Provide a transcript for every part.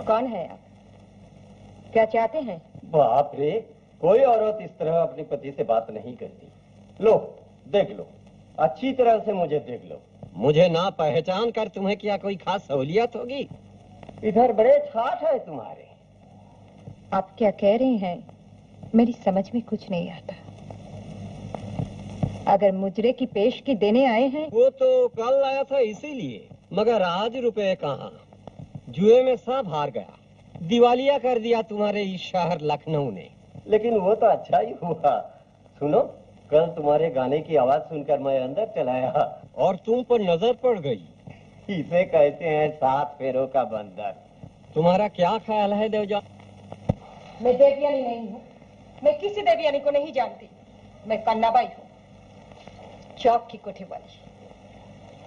कौन है आप? क्या चाहते हैं? बाप रे, कोई औरत इस तरह अपने पति से बात नहीं करती। लो देख लो, अच्छी तरह से मुझे देख लो। मुझे ना पहचान कर तुम्हें क्या कोई खास सहूलियत होगी? इधर बड़े ठाठ है तुम्हारे। आप क्या कह रहे हैं? मेरी समझ में कुछ नहीं आता। अगर मुजरे की पेशगी देने आए हैं? वो तो कल आया था इसीलिए, मगर आज रुपए कहाँ। जुए में सब हार गया, दिवालिया कर दिया तुम्हारे इस शहर लखनऊ ने। लेकिन वो तो अच्छा ही हुआ। सुनो, कल तुम्हारे गाने की आवाज सुनकर मैं अंदर चला आया और तुम पर नजर पड़ गई। इसे कहते हैं 7 फेरों का बंधन। तुम्हारा क्या ख्याल है देवजा? मैं देवयानी नहीं हूँ। मैं किसी देवयानी को नहीं जानती। मैं कन्नाबाई हूँ, चौक की कोठी वाली।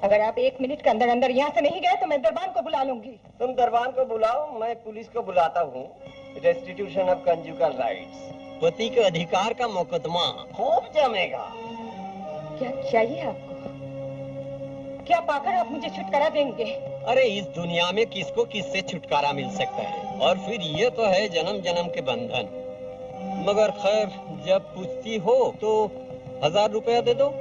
अगर आप 1 मिनट के अंदर अंदर यहाँ से नहीं गए तो मैं दरबान को बुला लूंगी। तुम दरबान को बुलाओ, मैं पुलिस को बुलाता हूँ। रेस्टिट्यूशन ऑफ कंजुगल राइट्स, पति के अधिकार का मुकदमा खूब जमेगा। क्या चाहिए आपको? क्या पाकर आप मुझे छुटकारा देंगे? अरे इस दुनिया में किसको किससे छुटकारा मिल सकता है, और फिर ये तो है जन्म जन्म के बंधन। मगर खैर, जब पूछती हो तो 1000 रुपया दे दो।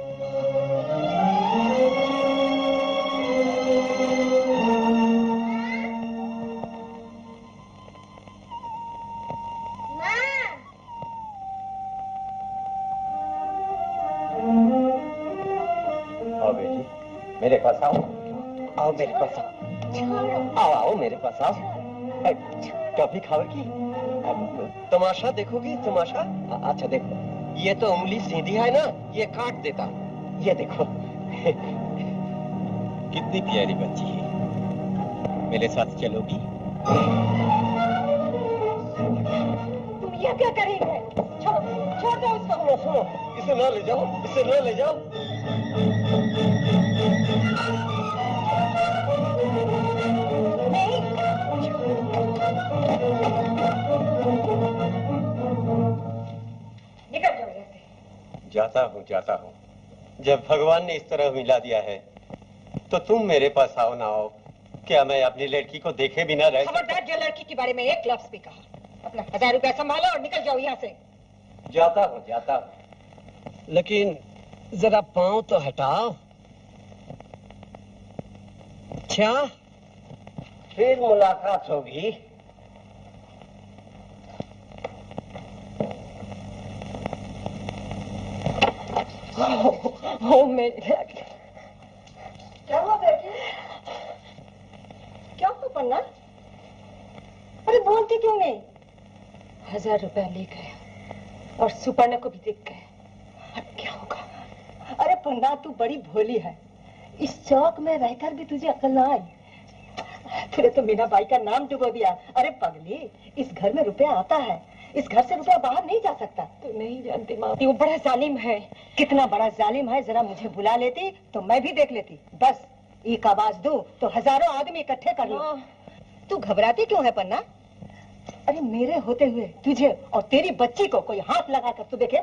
आओ बेटी, मेरे पास आओ। आओ मेरे पास आओ। आओ आओ मेरे पास आओ। टॉफी खाओगी? तमाशा देखोगी? तमाशा? अच्छा देखो, ये तो उंगली सीधी है ना, ये काट देता। ये देखो। कितनी प्यारी बच्ची है। मेरे साथ चलोगी? तुम ये क्या करेंगे? छोड़ छोड़ दो उसको। सुनो सुनो, इसे न ले जाओ, इसे न ले जाओ। नहीं। निकल जाओ यहाँ से। जाता हूँ। जब भगवान ने इस तरह मिला दिया है तो तुम मेरे पास आओ ना आओ, क्या मैं अपनी लड़की को देखे बिना रह? खबरदार, जो लड़की के बारे में एक लफ्ज भी कहा। अपना 1000 रुपया संभालो और निकल जाओ यहाँ से। जाता हूँ। लेकिन जरा पाँव तो हटाओ। अच्छा, फिर मुलाकात होगी। हो मेरी लड़की। क्या हुआ बेटी? क्या हुआ पन्ना? अरे बोलती क्यों नहीं? 1000 रुपया ले गए और सुपर्णा को भी देख गए। अब क्या होगा? अरे पन्ना, तू बड़ी भोली है। इस चौक में रहकर भी तुझे अकल ना आई। तूने तो मीना बाई का नाम डुबो दिया। अरे पगली, इस घर में रुपया आता है, इस घर से रुपया बाहर नहीं जा सकता। तू नहीं जानती माँ, वो बड़ा जालिम है। कितना बड़ा जालिम है, जरा मुझे बुला लेती तो मैं भी देख लेती। बस एक आवाज दूं तो हजारों आदमी इकट्ठे कर लूं। तू घबराती क्यों है पन्ना? अरे मेरे होते हुए तुझे और तेरी बच्ची को कोई हाथ लगा कर तू देखे।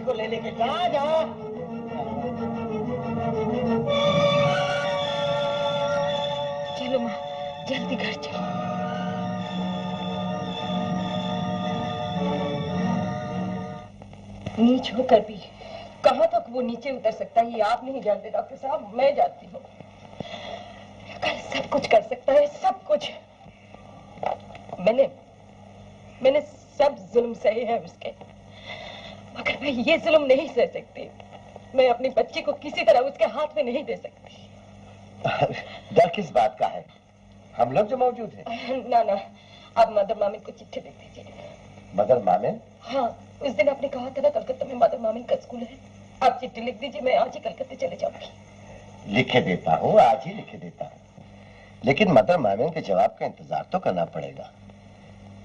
को ले लेके जा। चलो माँ, जल्दी घर चलो। नीच होकर भी कहाँ तक वो नीचे उतर सकता है ये आप नहीं जानते डॉक्टर साहब, मैं जानती हूँ। कल सब कुछ कर सकता है, सब कुछ। मैंने सब जुल्म सहे हैं उसके, मगर मैं ये जुल्म नहीं सह सकती। मैं अपनी बच्ची को किसी तरह उसके हाथ में नहीं दे सकती। डर किस बात का है? हम लोग जो मौजूद हैं। ना ना, आप मदर मामिन को चिट्ठी लिख दीजिए। मदर मामिन? हाँ, उस दिन आपने कहा था ना कलकत्ता में मदर मामिन का स्कूल है। आप चिट्ठी लिख दीजिए, मैं आज ही कलकत्ते चले जाऊंगी। लिखे देता हूँ, आज ही लिखे देता हूँ, लेकिन मदर मामिन के जवाब का इंतजार तो करना पड़ेगा।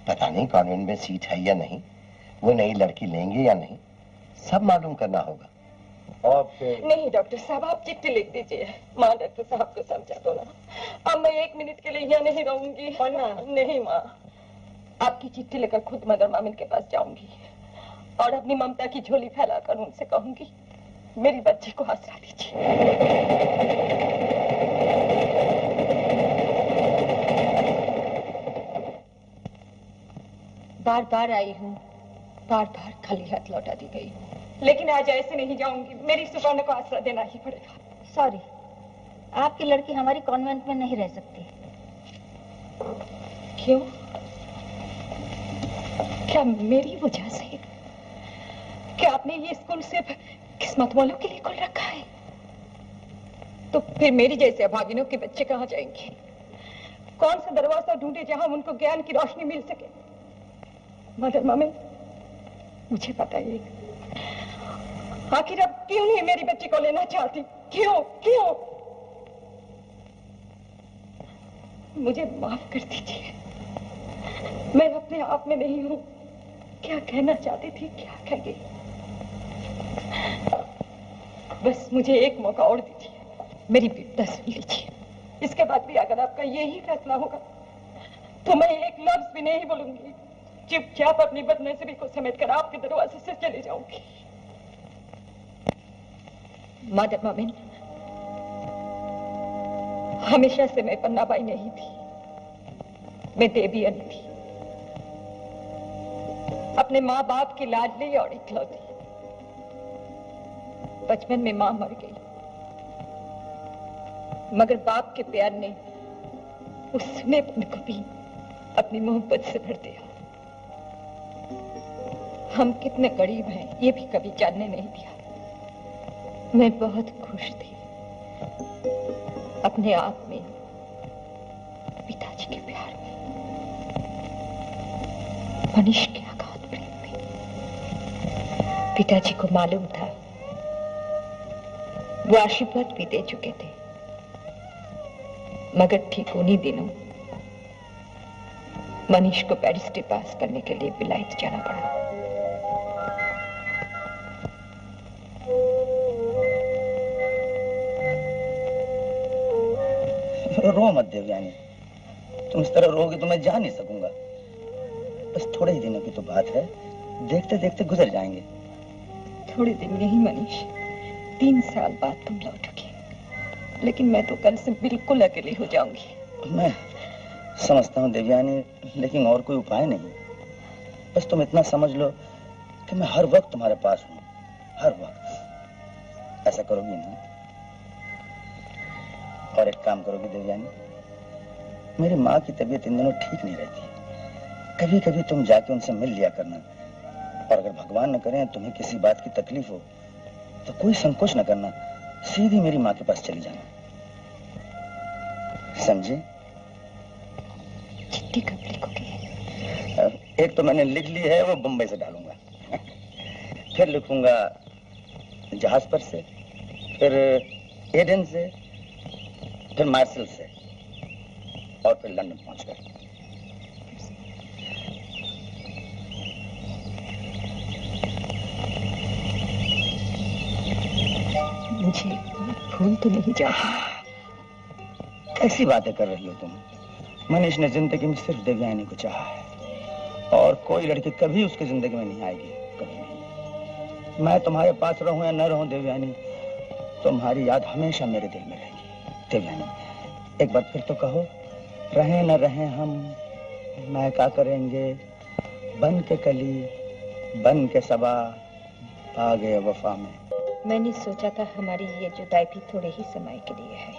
पता नहीं कॉन्वेंट में सीट है या नहीं, वो नई लड़की लेंगे या नहीं, सब मालूम करना होगा। और फिर नहीं डॉक्टर साहब, आप चिट्ठी लिख दीजिए। माँ, डॉक्टर साहब को समझा दो ना। अब मैं 1 मिनट के लिए यहाँ नहीं रहूंगी। नहीं माँ, आपकी चिट्ठी लेकर खुद मदर मामिन के पास जाऊंगी और अपनी ममता की झोली फैलाकर उनसे कहूंगी, मेरी बच्ची को आसरा दीजिए। बार बार आई हूँ, बार बार खाली हाथ लौटा दी गई हूँ, लेकिन आज ऐसे नहीं जाऊंगी। मेरी सुपर्ण को आसरा देना ही पड़ेगा। सॉरी, आपकी लड़की हमारी कॉन्वेंट में नहीं रह सकती। क्यों? क्या मेरी वजह से? क्या आपने ये स्कूल सिर्फ किस्मत वालों के लिए खोल रखा है? तो फिर मेरी जैसे अभागिनों के बच्चे कहाँ जाएंगे? कौन सा दरवाजा ढूंढे जहां उनको ज्ञान की रोशनी मिल सके? मदर मामिन, मुझे बताइए, आखिर अब क्यों नहीं मेरी बच्ची को लेना चाहती? क्यों? मुझे माफ कर दीजिए, मैं अपने आप में नहीं हूँ। क्या कहना चाहती थी, क्या कह गई? बस मुझे एक मौका और दीजिए, मेरी विपदा सुन लीजिए। इसके बाद भी अगर आपका यही फैसला होगा तो मैं एक लफ्ज भी नहीं बोलूंगी। चुपचाप अपनी बदनजरी को समेटकर आपके दरवाजे से चले जाऊंगी। मदर मामिन, हमेशा से मैं पन्नाबाई नहीं थी, मैं देवियानी थी, अपने माँ बाप की लाडली और इकलौती। बचपन में माँ मर गई, मगर बाप के प्यार ने उसने अपने को भी अपनी मोहब्बत से भर दिया। हम कितने करीब हैं ये भी कभी जानने नहीं दिया। मैं बहुत खुश थी अपने आप में, पिताजी के प्यार में, मनीष के अगाध प्रेम में। पिताजी को मालूम था, वो आशीर्वाद भी दे चुके थे, मगर ठीक उन्हीं दिनों मनीष को बैरिस्ट्री पास करने के लिए विलायत जाना पड़ा। रो मत देवयानी, तुम इस तरह रोगे तो मैं जा नहीं सकूंगा। बस थोड़े ही दिनों की तो बात है, देखते देखते गुजर जाएंगे। थोड़े दिन नहीं मनीष, 3 साल बाद तुम लौटोगे, लेकिन मैं तो कल से बिल्कुल अकेली हो जाऊंगी। मैं समझता हूँ देवयानी, लेकिन और कोई उपाय नहीं। बस तुम इतना समझ लो कि मैं हर वक्त तुम्हारे पास हूँ, हर वक्त। ऐसा करोगी ना? और एक काम करोगी देवयानी, मेरी माँ की तबीयत इन दिनों ठीक नहीं रहती, कभी कभी तुम जाके उनसे मिल लिया करना। और अगर भगवान न करे तुम्हें किसी बात की तकलीफ हो तो कोई संकोच न करना, सीधी मेरी माँ के पास चली जाना, समझे? चिट्ठी कब लिखोगे? एक तो मैंने लिख ली है, वो बम्बई से डालूंगा। फिर लिखूंगा जहाज पर से, फिर एडन से, फिर मार्शल से, और फिर लंदन पहुंचकर। मुझे भूल तो नहीं जाती। कैसी बातें कर रही हो तुम? मनीष ने जिंदगी में सिर्फ देवयानी को चाहा है, और कोई लड़की कभी उसकी जिंदगी में नहीं आएगी, कभी नहीं। मैं तुम्हारे पास रहूं या न रहूं देवयानी, तुम्हारी याद हमेशा मेरे दिल में रहेगी। देवयानी, एक बार फिर तो कहो, रहें न रहें हम, मैं क्या करेंगे, बन के कली, बन के सबा, आ गए वफा में। मैंने सोचा था हमारी ये जुदाई भी थोड़े ही समय के लिए है।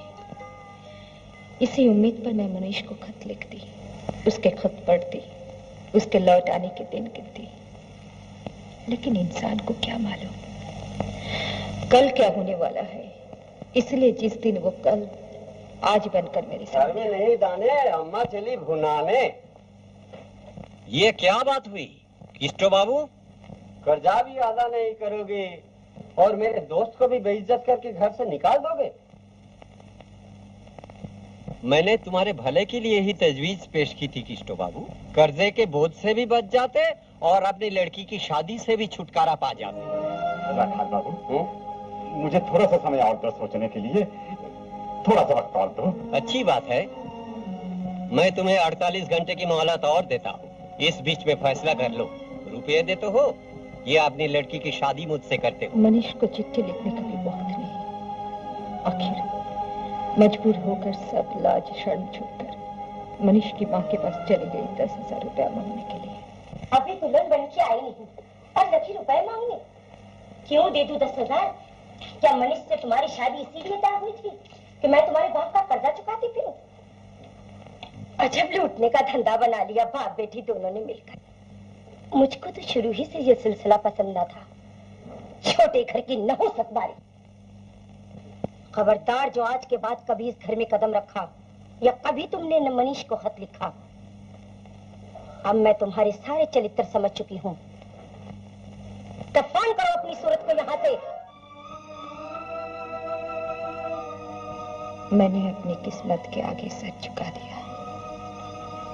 इसी उम्मीद पर मैं मनीष को खत लिखती, उसके खत पढ़ती, उसके लौट आने के दिन गिनती। लेकिन इंसान को क्या मालूम कल क्या होने वाला है, इसलिए जिस दिन वो कल आज बनकर मेरे सामने। नहीं दाने, अम्मा चली भुनाने। ये क्या बात हुई किस्टो बाबू? कर्जा भी अदा नहीं करोगे और मेरे दोस्त को भी बेइज्जत करके घर से निकाल दोगे? मैंने तुम्हारे भले के लिए ही तजवीज पेश की थी किस्टो बाबू। कर्जे के बोझ से भी बच जाते और अपनी लड़की की शादी से भी छुटकारा पा जाते। राखाल बाबू, मुझे थोड़ा सा समय और दो सोचने के लिए, थोड़ा सा वक्त और दो। अच्छी बात है, मैं तुम्हें 48 घंटे की मोहलत और देता हूँ। इस बीच में फैसला कर लो, रुपये देते हो या अपनी लड़की की शादी मुझसे करते हो? मनीष को चिट्ठी लिखने का भी वक्त नहीं। आखिर मजबूर होकर सब लाज शर्म छोड़कर मनीष की माँ के पास चली गई 10,000 रुपया मांगने के लिए। अभी दुल्हन बन के आई नहीं और लखी रुपए मांगने। क्यों दे दूं 10,000? क्या मनीष से तुम्हारी शादी इसीलिए तय हुई थी कि मैं तुम्हारे बाप का कर्जा चुकाती फिरूं? अजब लूटने का धंधा बना लिया बाप बेटी दोनों ने मिलकर। मुझको तो शुरू ही से ये सिलसिला पसंद न था। छोटे घर की नहुसतबारी। खबरदार जो आज के बाद कभी इस घर में कदम रखा या कभी तुमने न मनीष को खत लिखा। अब मैं तुम्हारे सारे चरित्र समझ चुकी हूँ। दफन करो अपनी सूरत को यहाँ से। मैंने अपनी किस्मत के आगे सर झुका दिया।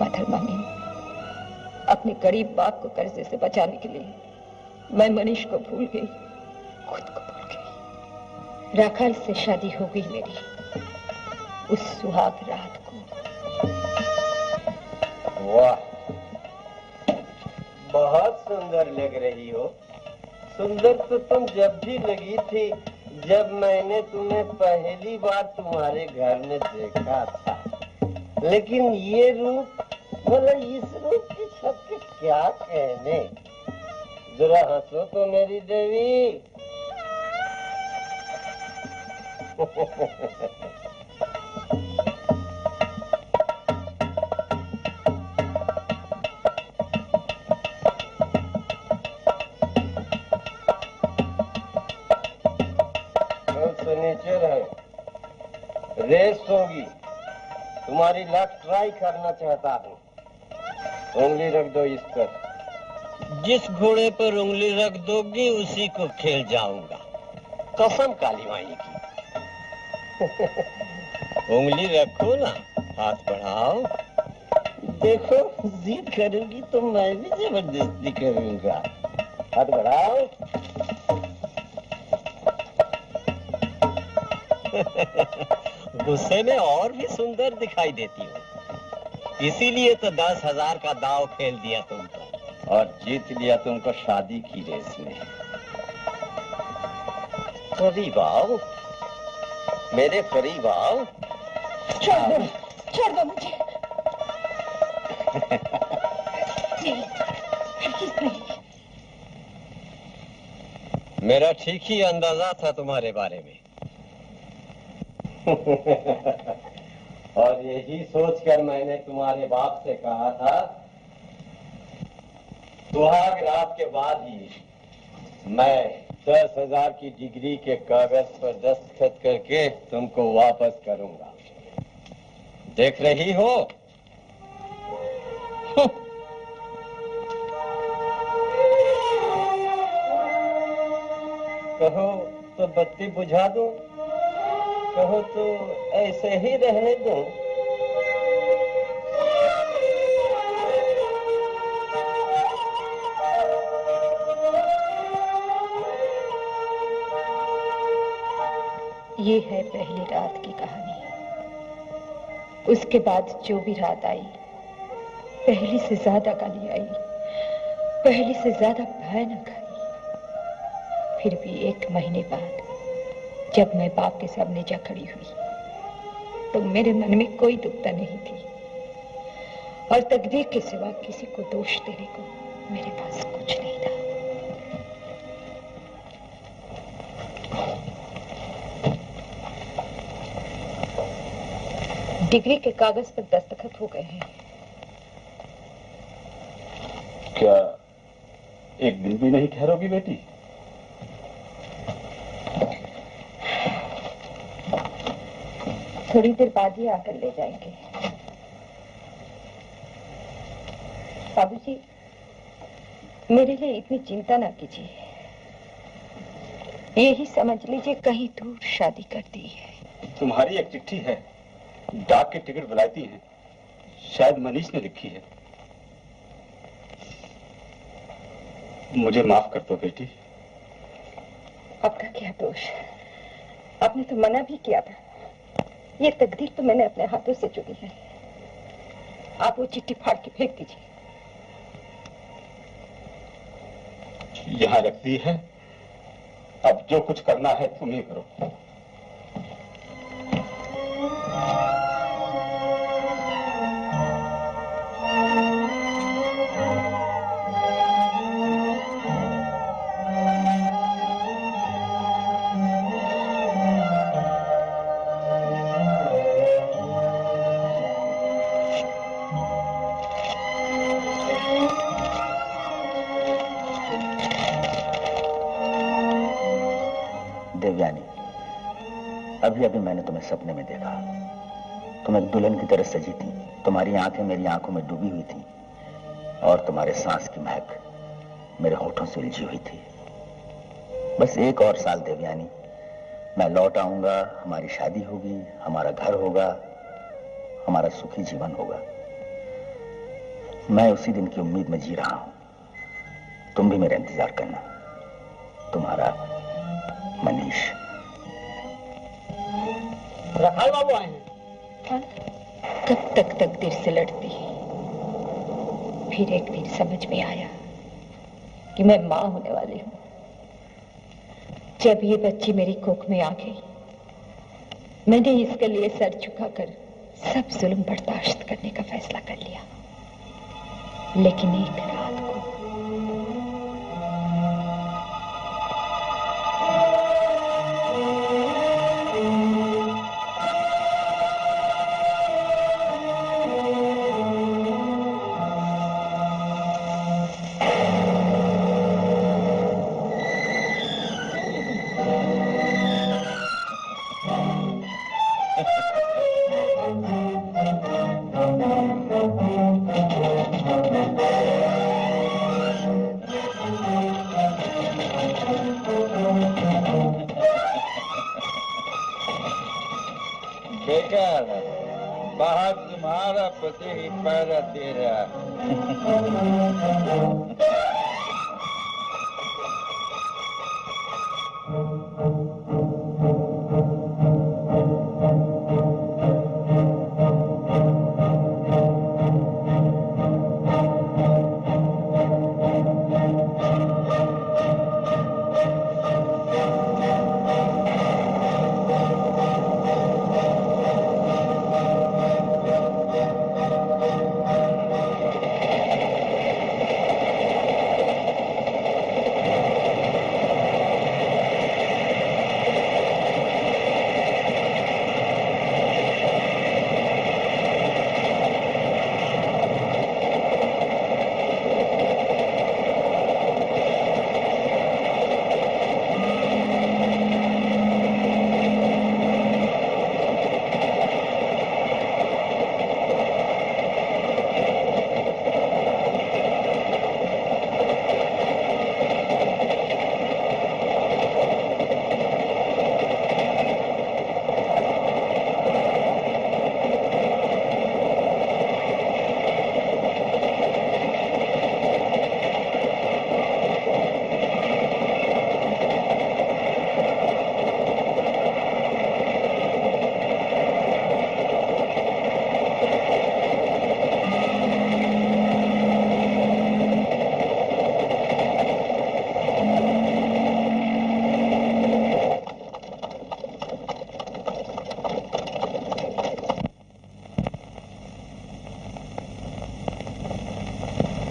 मदर मामी, अपने गरीब बाप को कर्जे से बचाने के लिए मैं मनीष को भूल गई, खुद को भूल गई। राखाल से शादी हो गई मेरी उस सुहाग रात को। वाह, बहुत सुंदर लग रही हो। सुंदर तो तुम जब भी लगी थी जब मैंने तुम्हें पहली बार तुम्हारे घर में देखा था। लेकिन ये रूप, मतलब इस रूप की छत के क्या कहने। जरा हंसो तो मेरी देवी। कल शनिचर है, रेस होगी। तुम्हारी लक ट्राई करना चाहता हूँ। उंगली रख दो इस पर। जिस घोड़े पर उंगली रख दोगी उसी को खेल जाऊंगा, कसम काली माई की। उंगली रखो ना, हाथ बढ़ाओ। देखो, जिद करूंगी तो मैं भी जबरदस्ती करूंगा। हाथ बढ़ाओ। गुस्से में और भी सुंदर दिखाई देती हो, इसीलिए तो 10,000 का दाव खेल दिया तुम पर और जीत लिया तुमको शादी की रेस में। करीब आओ, मेरे करीब आओ। छोड़ दो मुझे। मेरा ठीक ही अंदाजा था तुम्हारे बारे में। और यही सोचकर मैंने तुम्हारे बाप से कहा था, सुहाग रात के बाद ही मैं 10,000 की डिग्री के कागज पर दस्तखत करके तुमको वापस करूंगा। देख रही हो? कहो तो बत्ती बुझा दूं, कहो तो ऐसे ही रहने दूं। ये है पहली रात की कहानी। उसके बाद जो भी रात आई, पहली से ज्यादा गाली आई, पहली से ज्यादा भयानक आई। फिर भी 1 महीने बाद जब मैं बाप के सामने जा खड़ी हुई तो मेरे मन में कोई दुखता नहीं थी और तकदीर के सिवा किसी को दोष देने को मेरे पास कुछ नहीं था। डिग्री के कागज पर दस्तखत हो गए हैं। क्या एक दिन भी नहीं ठहरोगी बेटी? थोड़ी देर बाद ही आकर ले जाएंगे। बाबूजी, मेरे लिए इतनी चिंता ना कीजिए। यही समझ लीजिए कहीं दूर शादी कर दी है। तुम्हारी एक चिट्ठी है, डाक के टिकट बुलाती है, शायद मनीष ने लिखी है। मुझे माफ कर दो बेटी। आपका क्या दोष? आपने तो मना भी किया था। ये तकदीर तो मैंने अपने हाथों से चुनी है। आप वो चिट्ठी फाड़ के फेंक दीजिए। यहाँ रख दी है, अब जो कुछ करना है तुम ही करो। देवयानी, अभी अभी मैंने तुम्हें सपने में देखा। तुम एक दुल्हन की तरह सजी थी। तुम्हारी आंखें मेरी आंखों में डूबी हुई थी और तुम्हारे सांस की महक मेरे होठों से उलझी हुई थी। बस 1 और साल देवयानी, मैं लौट आऊंगा, हमारी शादी होगी, हमारा घर होगा, हमारा सुखी जीवन होगा। मैं उसी दिन की उम्मीद में जी रहा हूं। तुम भी मेरा इंतजार करना। तुम्हारा मनीष। रखाल बाबू आए हैं। हाँ? कब तक तकदीर से लड़ती। फिर एक दिन समझ में आया कि मैं मां होने वाली हूं। जब ये बच्ची मेरी कोख में आ गई, मैंने इसके लिए सर झुकाकर सब जुल्म बर्दाश्त करने का फैसला कर लिया। लेकिन एक रात को बाहर तुम्हारा पति ही पैरा दे रहा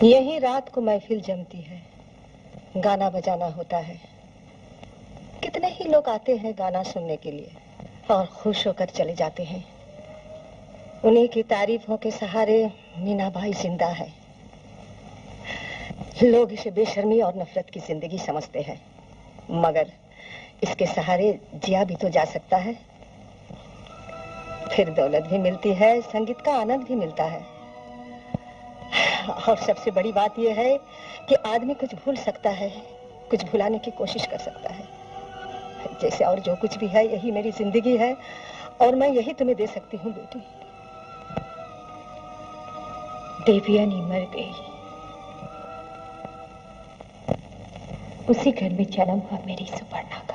यही रात को महफिल जमती है, गाना बजाना होता है। कितने ही लोग आते हैं गाना सुनने के लिए और खुश होकर चले जाते हैं। उन्हीं की तारीफों के सहारे मीना भाई जिंदा है। लोग इसे बेशर्मी और नफरत की जिंदगी समझते हैं, मगर इसके सहारे जिया भी तो जा सकता है। फिर दौलत भी मिलती है, संगीत का आनंद भी मिलता है। और सबसे बड़ी बात यह है कि आदमी कुछ भूल सकता है, कुछ भुलाने की कोशिश कर सकता है। जैसे और जो कुछ भी है, यही मेरी जिंदगी है और मैं यही तुम्हें दे सकती हूँ बेटी। देवयानी मर गई, उसी घर में जन्म हुआ मेरी सुपर्णा का।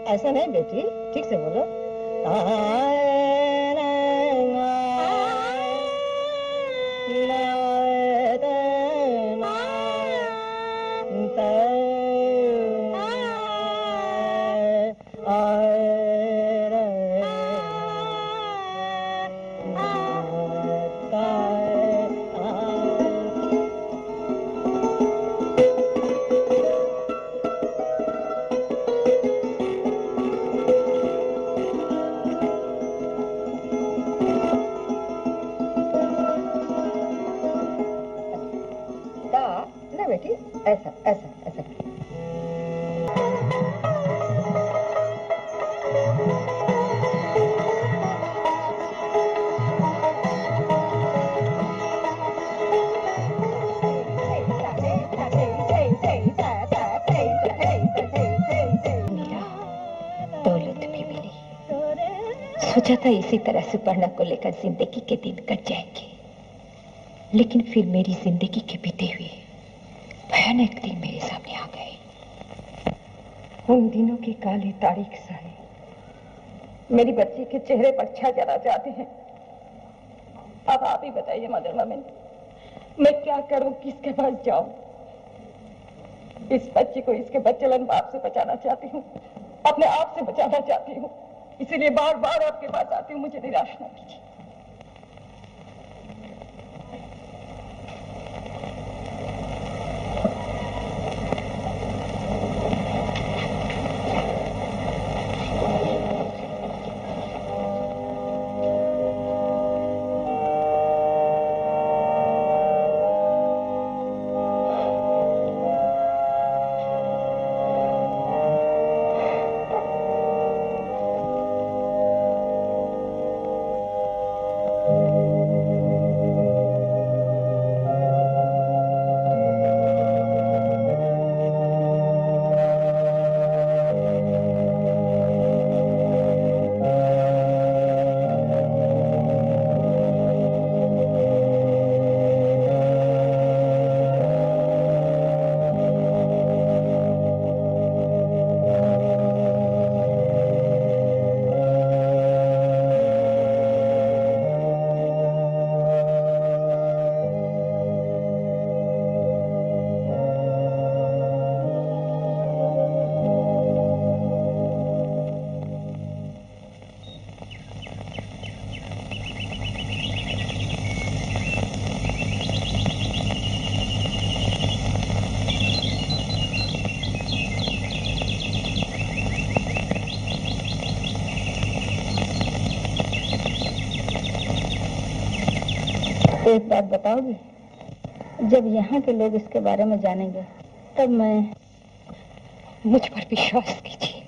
ऐसा नहीं बेटी, ठीक से बोलो। ऐसा ऐसा ऐसा दौलत भी मिली। सोचा था इसी तरह सुपर्णा को लेकर जिंदगी के दिन कट जाएंगे, लेकिन फिर मेरी जिंदगी के बीते हुए भयानक दिन मेरे सामने आ गए। उन दिनों की काली तारीख सारी मेरी बच्ची के चेहरे पर छा जला जाते हैं। अब आप ही बताइए मदर मोमिन, मैं क्या करूं, किसके पास जाऊं? इस बच्ची को इसके बच्चेलन बाप से बचाना चाहती हूँ, अपने आप से बचाना चाहती हूँ, इसीलिए बार बार आपके पास आती हूँ। मुझे निराश न कीजिए। एक बात बताओगे, जब यहाँ के लोग इसके बारे में जानेंगे तब मैं... मुझ पर विश्वास कीजिए,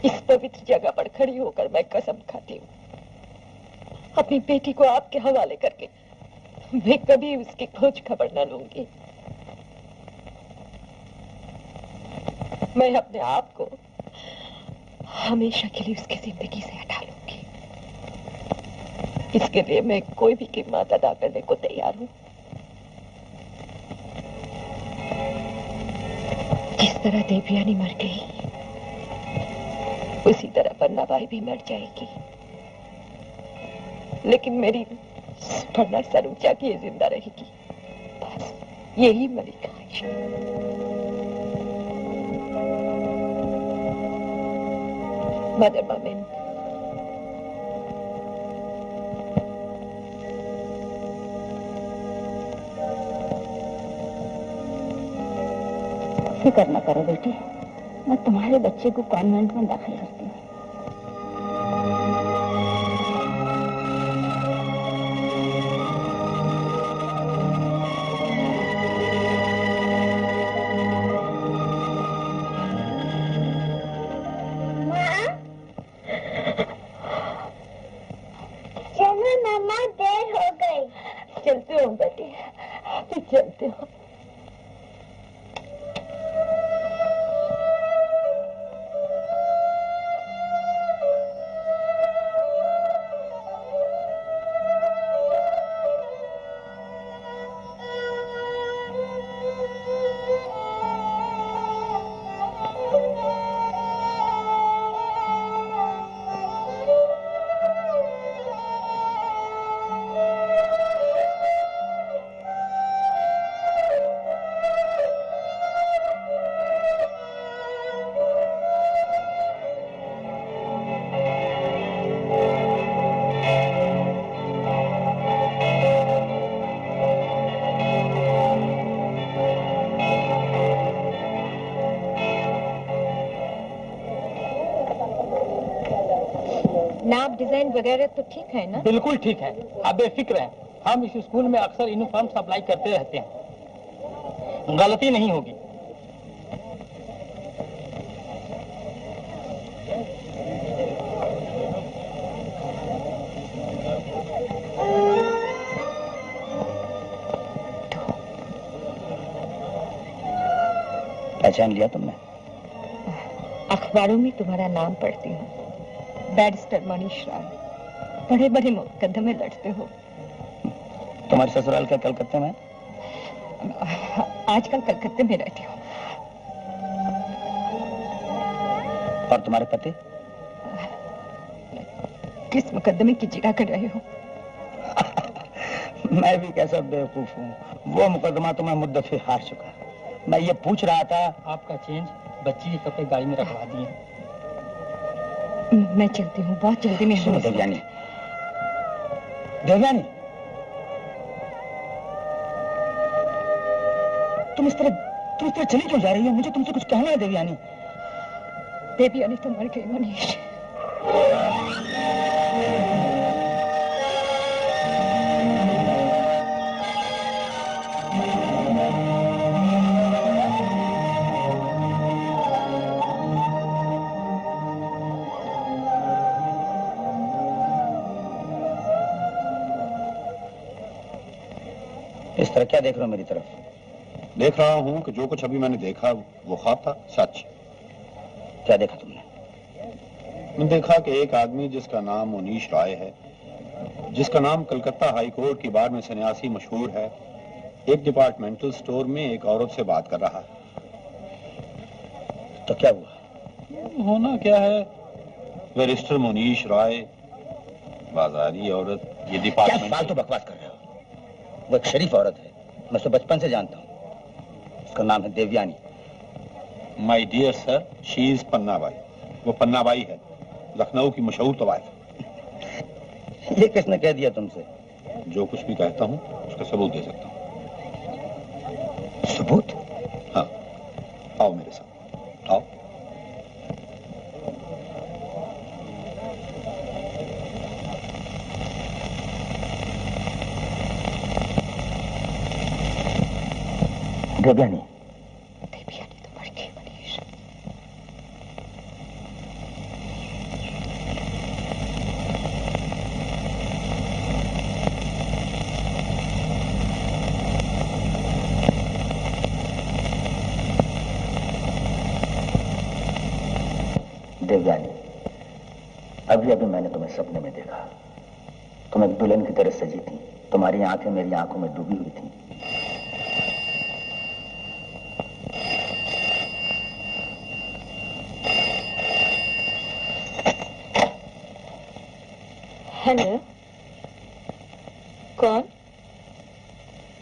इस पवित्र जगह पर खड़ी होकर मैं कसम खाती हूँ, अपनी बेटी को आपके हवाले करके मैं कभी उसकी खोज खबर न लूंगी। मैं अपने आप को हमेशा के लिए उसकी जिंदगी से हटा लूंगी। इसके लिए मैं कोई भी कीमत अदा करने को तैयार हूँ। जिस तरह देवयानी मर गई, उसी तरह पन्नाबाई भी मर जाएगी। लेकिन मेरी सुपर्णा सर ऊंचा किए जिंदा रहेगी। बस यही मेरी ख्वाहिश है। मदर मोमिन, फिक्र न करो बेटी, मैं तुम्हारे बच्चे को कॉन्वेंट में दाखिल करती हूँ। चलो मामा, देर हो गई। चलते हो बेटी, चलते हो। नाप डिजाइन वगैरह तो ठीक है ना? बिल्कुल ठीक है, आप बेफिक्र हैं। हम इस स्कूल में अक्सर यूनिफॉर्म सप्लाई करते रहते हैं, गलती नहीं होगी। पहचान लिया तुमने? अखबारों में तुम्हारा नाम पढ़ती हूँ, बैरिस्टर मनीष राय। बड़े बड़े मुकदमे लड़ते हो। तुम्हारे ससुराल क्या कलकत्ते में? आजकल कलकत्ते में रहती हूँ। और तुम्हारे पति? किस मुकदमे की जिक्र कर रहे हो? मैं भी कैसा बेवकूफ हूँ, वो मुकदमा तो मैं मुद्दत से हार चुका। मैं ये पूछ रहा था, आपका चेंज बच्ची के कपड़े गाड़ी में रखवा दिए। मैं चलती हूँ, बहुत जल्दी में। सुनो देवयानी, देवयानी, तुम इस तरह चली क्यों जा रही हो? मुझे तुमसे कुछ कहना है देवयानी। देवयानी तो मर गई मनीष। इस तरह क्या देख रहे हो मेरी तरफ? देख रहा हूँ कि जो कुछ अभी मैंने देखा वो ख्वाब था, सच। क्या देखा तुमने? मैंने देखा कि एक आदमी जिसका नाम मुनीश राय है, जिसका नाम कलकत्ता हाई कोर्ट की बार में सन्यासी मशहूर है, एक डिपार्टमेंटल स्टोर में एक औरत से बात कर रहा है। तो क्या हुआ? होना क्या है, बैरिस्टर मुनीश राय, बाजारी औरत, ये डिपार्टमेंट। क्या फालतू बकवास कर रहे हो? वो एक शरीफ औरत है, मैं उसे बचपन से जानता हूँ। उसका नाम है Devyani. My dear sir, she is Pannabai. वो पन्नाबाई है, लखनऊ की मशहूर तवाइफ। ये किसने कह दिया तुमसे? जो कुछ भी कहता हूँ उसका सबूत दे सकता हूँ। सबूत? हाँ, आओ मेरे साथ, आओ। देवयानी, देवयानी तो मर गई मनीष। देवयानी, अभी अभी मैंने तुम्हें सपने में देखा। तुम एक दुल्हन की तरह सजी थी, तुम्हारी आंखें मेरी आंखों में डूबी हुई थी। हेलो, कौन?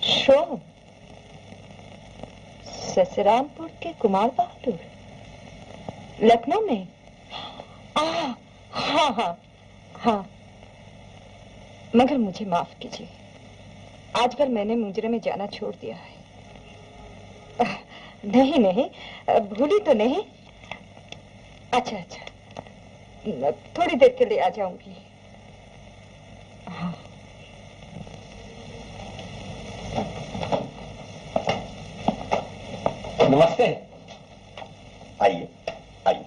शो? ससरामपुर के कुमार बहादुर, लखनऊ में? हाँ हाँ हाँ, मगर मुझे माफ कीजिए, आज भर मैंने मुजरे में जाना छोड़ दिया है। नहीं नहीं, भूली तो नहीं। अच्छा अच्छा, थोड़ी देर के लिए आ जाऊंगी। हाँ। नमस्ते। आइए आइए।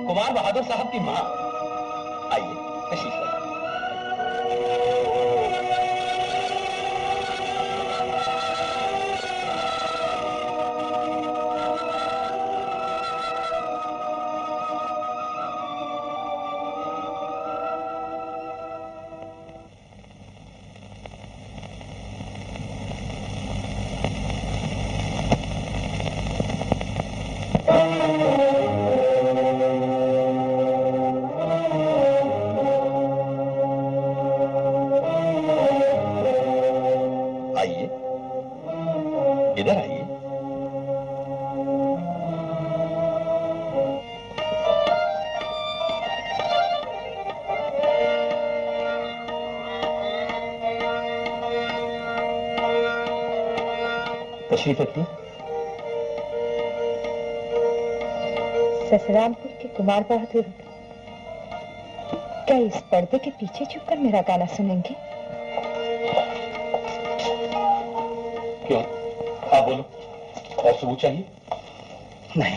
कुमार बहादुर साहब की माँ, आइए तशरीफ लाइए। इधर आइए। तशरीफ रखिए। ससरामपुर के कुमार बहादुर, क्या इस पर्दे के पीछे छुपकर मेरा गाना सुनेंगे? क्यों? हाँ बोलो, और सबूत चाहिए? नहीं,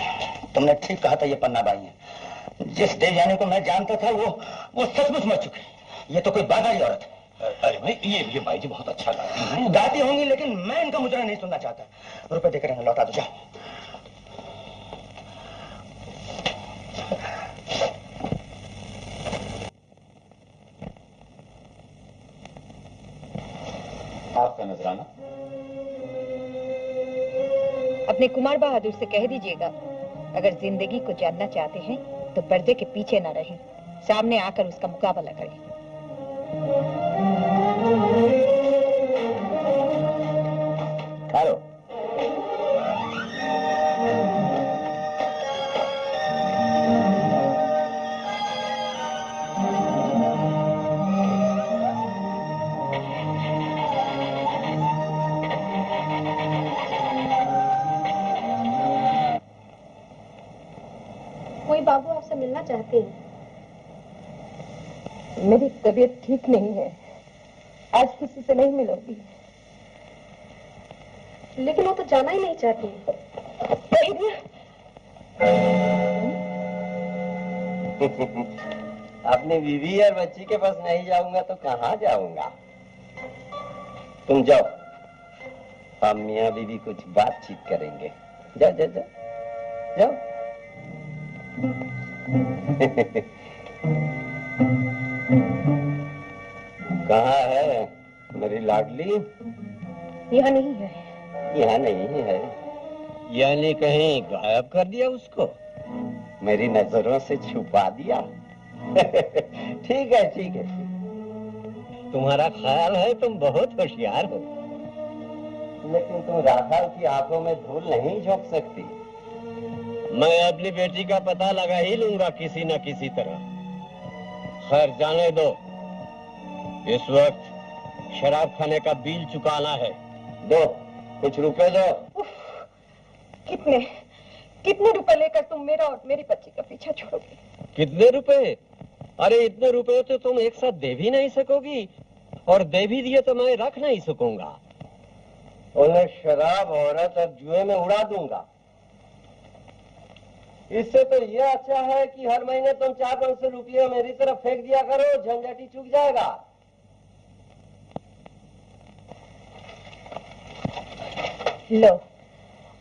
तुमने ठीक कहा था, ये पन्ना बाई है। जिस देवयानी को मैं जानता था वो सचमुच मर चुके। ये तो कोई बागाई औरत है। अरे भाई, ये बाई जी बहुत अच्छा गाती हैं। गाती होंगी, लेकिन मैं इनका मुजरा नहीं सुनना चाहता। रुपए देकर इन्हें लौटा दो, जाओ। आपका नजराना? अपने कुमार बहादुर से कह दीजिएगा, अगर जिंदगी को जानना चाहते हैं तो पर्दे के पीछे न रहें, सामने आकर उसका मुकाबला करें। हेलो। कोई बाबू आपसे मिलना चाहते हैं। मेरी तबीयत ठीक नहीं है, आज किसी से नहीं मिलूंगी। लेकिन वो तो जाना ही नहीं चाहती। अपनी बीवी और बच्ची के पास नहीं जाऊंगा तो कहाँ जाऊंगा? तुम जाओ, हम मियाँ बीवी कुछ बातचीत करेंगे। जाओ जाओ जाओ जाओ। कहाँ है मेरी लाडली? यहाँ नहीं है। यहाँ नहीं है यानी कहीं गायब कर दिया उसको? मेरी नजरों से छुपा दिया? ठीक है ठीक है, तुम्हारा ख्याल है तुम बहुत होशियार हो, लेकिन तुम राखाल की आंखों में धूल नहीं झोंक सकती। मैं अपनी बेटी का पता लगा ही लूंगा किसी न किसी तरह। खैर जाने दो, इस वक्त शराब खाने का बिल चुकाना है। दो, कुछ रुपए दो। कितने कितने रुपए लेकर तुम मेरा और मेरी बच्ची का पीछा छोड़ोगे? कितने रुपए? अरे इतने रुपए तो तुम एक साथ दे भी नहीं सकोगी, और दे भी दिए तो मैं रख नहीं सकूंगा। उन्हें शराब, औरत और जुए में उड़ा दूंगा। इससे तो ये अच्छा है कि हर महीने तुम 400 रुपये मेरी तरफ फेंक दिया करो, झंझट ही चूक जाएगा। लो,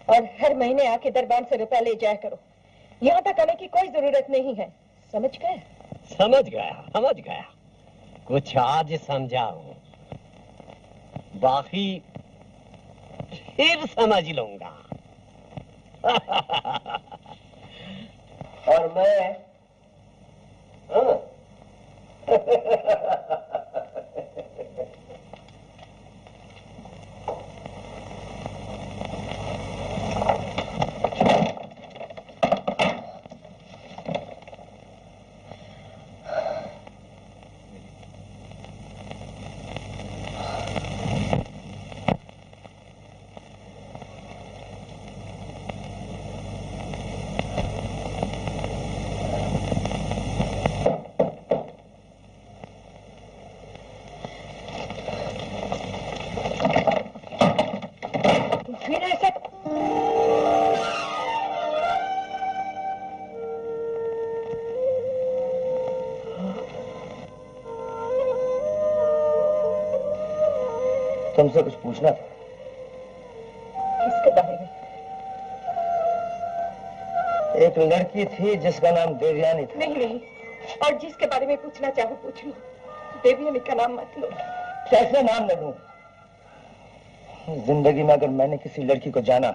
और हर महीने आके दरबार से रुपया ले जाया करो। यहाँ तक आने की कोई जरूरत नहीं है, समझ गए? समझ गया समझ गया। कुछ आज समझाओ, बाकी फिर समझ लूंगा। और मैं हाँ? तुमसे कुछ पूछना था। किसके बारे में? एक लड़की थी जिसका नाम देवयानी था। नहीं नहीं, और जिसके बारे में पूछना चाहो पूछ लो, देवयानी का नाम मत लो। कैसे नाम ले लूं? जिंदगी में अगर मैंने किसी लड़की को जाना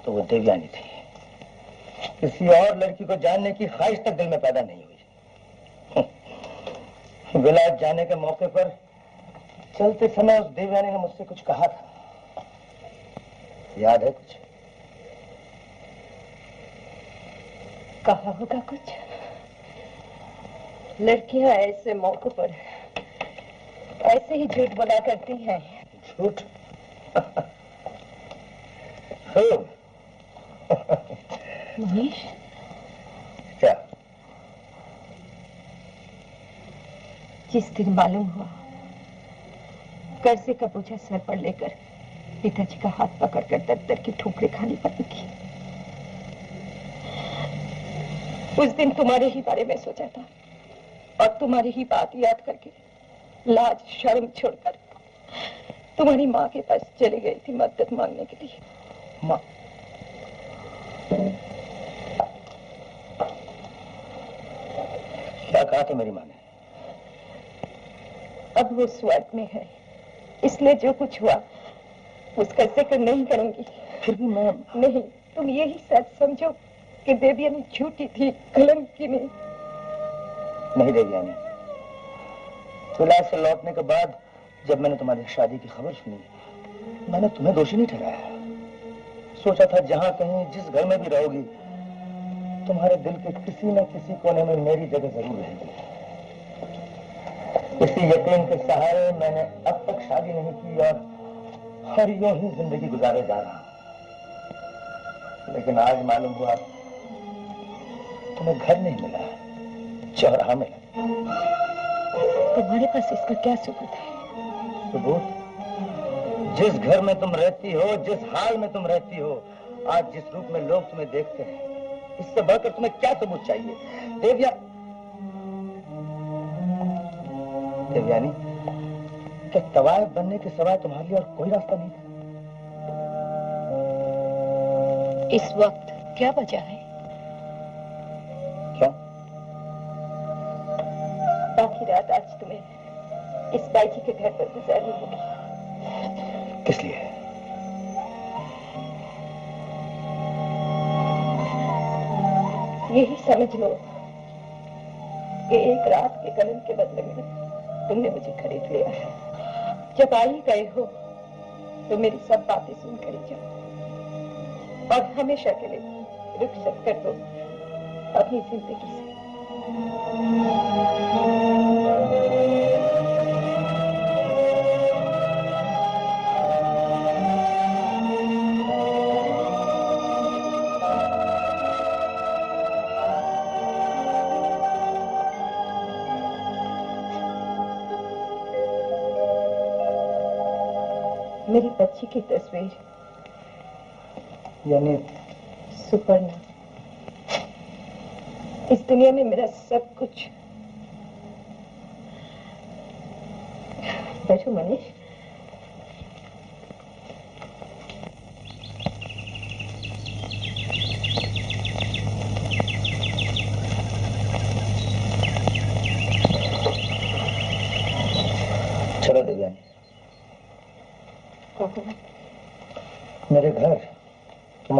तो वो देवयानी थी। किसी और लड़की को जानने की ख्वाहिश तक दिल में पैदा नहीं हुई। विलायत जाने के मौके पर चलते समय उस देवयानी ने मुझसे कुछ कहा था, याद है कुछ? कहा होगा कुछ। लड़कियां ऐसे मौके पर ऐसे ही झूठ बोला करती हैं। झूठ? मनीष, क्या? जिस दिन मालूम हुआ कर्जे का बोझा सर पर लेकर पिताजी का हाथ पकड़कर दर दर की ठोकरें खानी पड़ेगी, उस दिन तुम्हारे ही बारे में सोचा था और तुम्हारी ही बात याद करके लाज शर्म छोड़कर तुम्हारी माँ के पास चली गई थी मदद मांगने के लिए। माँ? क्या कहा था मेरी माँ ने? अब वो स्वर्ग में है, इसलिए जो कुछ हुआ उसका जिक्र नहीं करूंगी। फिर भी मैं नहीं, तुम यही सच समझो कि देवयानी झूठी थी, कलंकी नहीं। नहीं देवयानी, विलायत से लौटने के बाद जब मैंने तुम्हारी शादी की खबर सुनी, मैंने तुम्हें दोषी नहीं ठहराया। सोचा था जहां कहीं जिस घर में भी रहोगी तुम्हारे दिल के किसी न किसी कोने में मेरी जगह जरूर रहेगी। इसी यकीन के सहारे मैंने अब तक शादी नहीं की और यूं ही जिंदगी गुजारे जा रहा हूं। लेकिन आज मालूम हुआ तुम्हें घर नहीं मिला, चौराहा मिला। तुम्हारे पास इसका क्या सबूत है? सबूत? जिस घर में तुम रहती हो, जिस हाल में तुम रहती हो, आज जिस रूप में लोग तुम्हें देखते हैं, इससे बढ़कर तुम्हें क्या सबूत चाहिए? देवयानी, क्या तवायफ बनने के सिवाय तुम्हारे लिए और कोई रास्ता नहीं था? इस वक्त क्या वजह है? क्यों? बाकी रात आज तुम्हें इस बाई जी के घर पर गुजारनी होगी। किस लिए? यही समझ लो कि एक रात के कलम के बदले में तुमने मुझे खरीद लिया है। जब आ ही गए हो तो मेरी सब बातें सुनकर ही जाओ और हमेशा के लिए रुखसत कर दो अपनी जिंदगी से। मेरी बच्ची की तस्वीर, यानी सुपर्णा, इस दुनिया में मेरा सब कुछ। बैठो मनीष।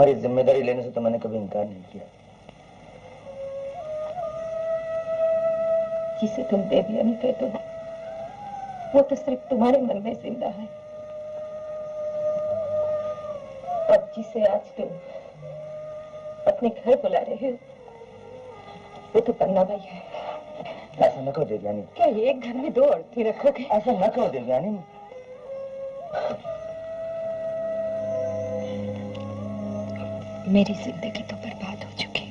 तुम्हारी जिम्मेदारी लेने से तो मैंने कभी इनकार नहीं किया। जिसे तुम देवयानी कहते हो वो तो सिर्फ तुम्हारे मन में जिंदा है, और जिसे आज तुम अपने घर बुला रहे हो वो तो पन्ना भाई है। ऐसा न कहो देवयानी। क्या एक घर में दो औरतें रखोगे? ऐसा न कहो देवयानी। मेरी जिंदगी तो बर्बाद हो चुकी,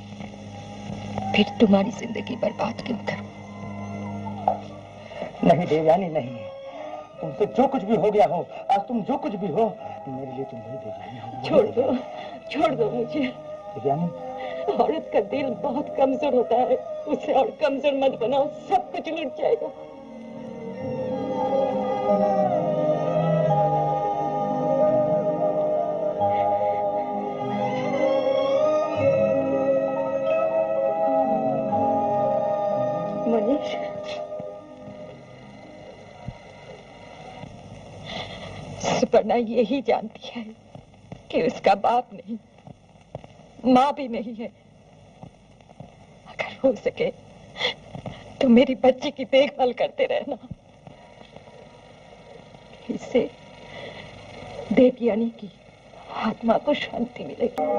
फिर तुम्हारी जिंदगी बर्बाद क्यों करूं? नहीं देवयानी नहीं, तुमसे जो कुछ भी हो गया हो, आज तुम जो कुछ भी हो, मेरे लिए तुम नहीं देवयानी हो। छोड़ दो मुझे। देवयानी, औरत का दिल बहुत कमजोर होता है, उसे और कमजोर मत बनाओ, सब कुछ लुट जाएगा। मनीष, सुपर्णा यही जानती है कि उसका बाप नहीं, माँ भी नहीं है। अगर हो सके तो मेरी बच्ची की देखभाल करते रहना, इससे देवयानी की आत्मा को शांति मिलेगी।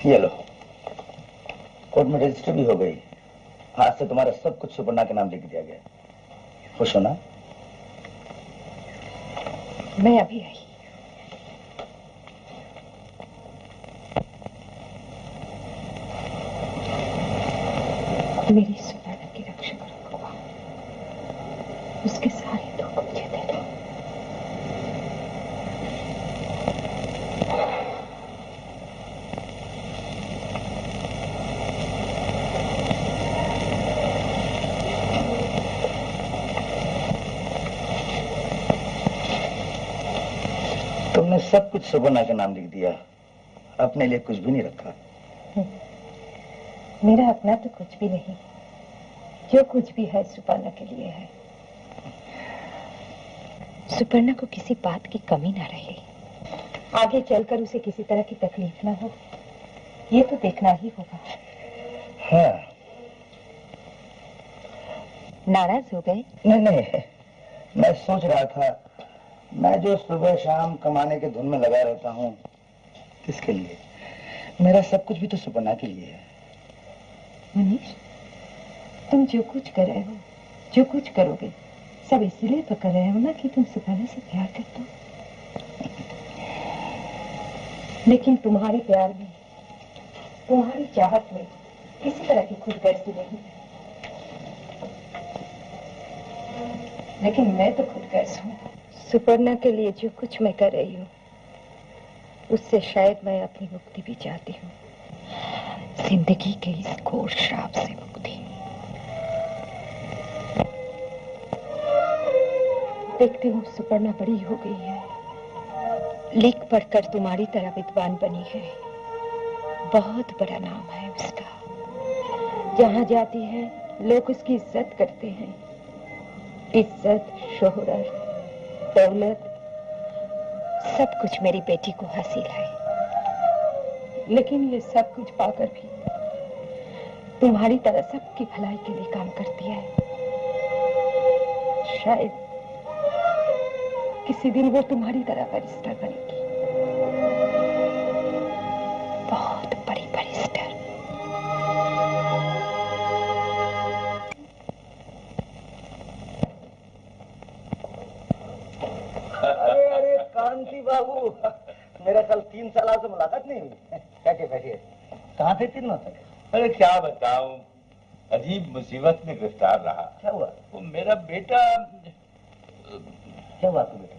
ये लो, कोर्ट में रजिस्टर भी हो गई। आज से तुम्हारा सब कुछ सुपर्णा के नाम लिख दिया गया। खुश हो ना? मैं अभी आई। मेरी सुपर्णा की रक्षा करो भगवान, उसके सारे दुख मुझे दे दो। तुमने सब कुछ सुपर्णा के नाम लिख दिया, अपने लिए कुछ भी नहीं रखा। मेरा अपना तो कुछ भी नहीं, जो कुछ भी है सुपर्णा के लिए है। सुपर्णा को किसी बात की कमी ना रहे, आगे चलकर उसे किसी तरह की तकलीफ ना हो, ये तो देखना ही होगा। हाँ। नाराज हो गए? नहीं, मैं सोच रहा था, मैं जो सुबह शाम कमाने के धुन में लगा रहता हूँ, किसके लिए? मेरा सब कुछ भी तो सुपर्णा के लिए है। मनीष, तुम जो कुछ कर रहे हो, जो कुछ करोगे, सब इसलिए तो कर रहे हो ना कि तुम सुपर्णा से प्यार करते हो। लेकिन तुम्हारे प्यार में, तुम्हारी चाहत में किसी तरह की खुदगर्जी नहीं है। लेकिन मैं तो खुदगर्ज हूँ। सुपर्णा के लिए जो कुछ मैं कर रही हूँ, उससे शायद मैं अपनी मुक्ति भी चाहती हूँ, जिंदगी के इस घोर श्राप से मुक्ति। देखती हूँ सुपर्णा बड़ी हो गई है, लिख पढ़कर तुम्हारी तरह विद्वान बनी है, बहुत बड़ा नाम है उसका। जहाँ जाती है लोग उसकी इज्जत करते हैं। इज्जत, शोहरत, दौलत, सब कुछ मेरी बेटी को हासिल है। लेकिन ये सब कुछ पाकर भी तुम्हारी तरह सबकी भलाई के लिए काम करती है। शायद किसी दिन वो तुम्हारी तरह बैरिस्टर बनेगी, बहुत बड़ी बैरिस्टर। अरे कांति बाबू, मेरा कल 3 साल से मुलाकात नहीं हुई। बैठिए बैठिए। कहाँ थे 3 माह तक? अरे क्या बताऊं, अजीब मुसीबत में गिरफ्तार रहा। क्या हुआ? वो मेरा बेटा क्या हुआ आपका बेटा?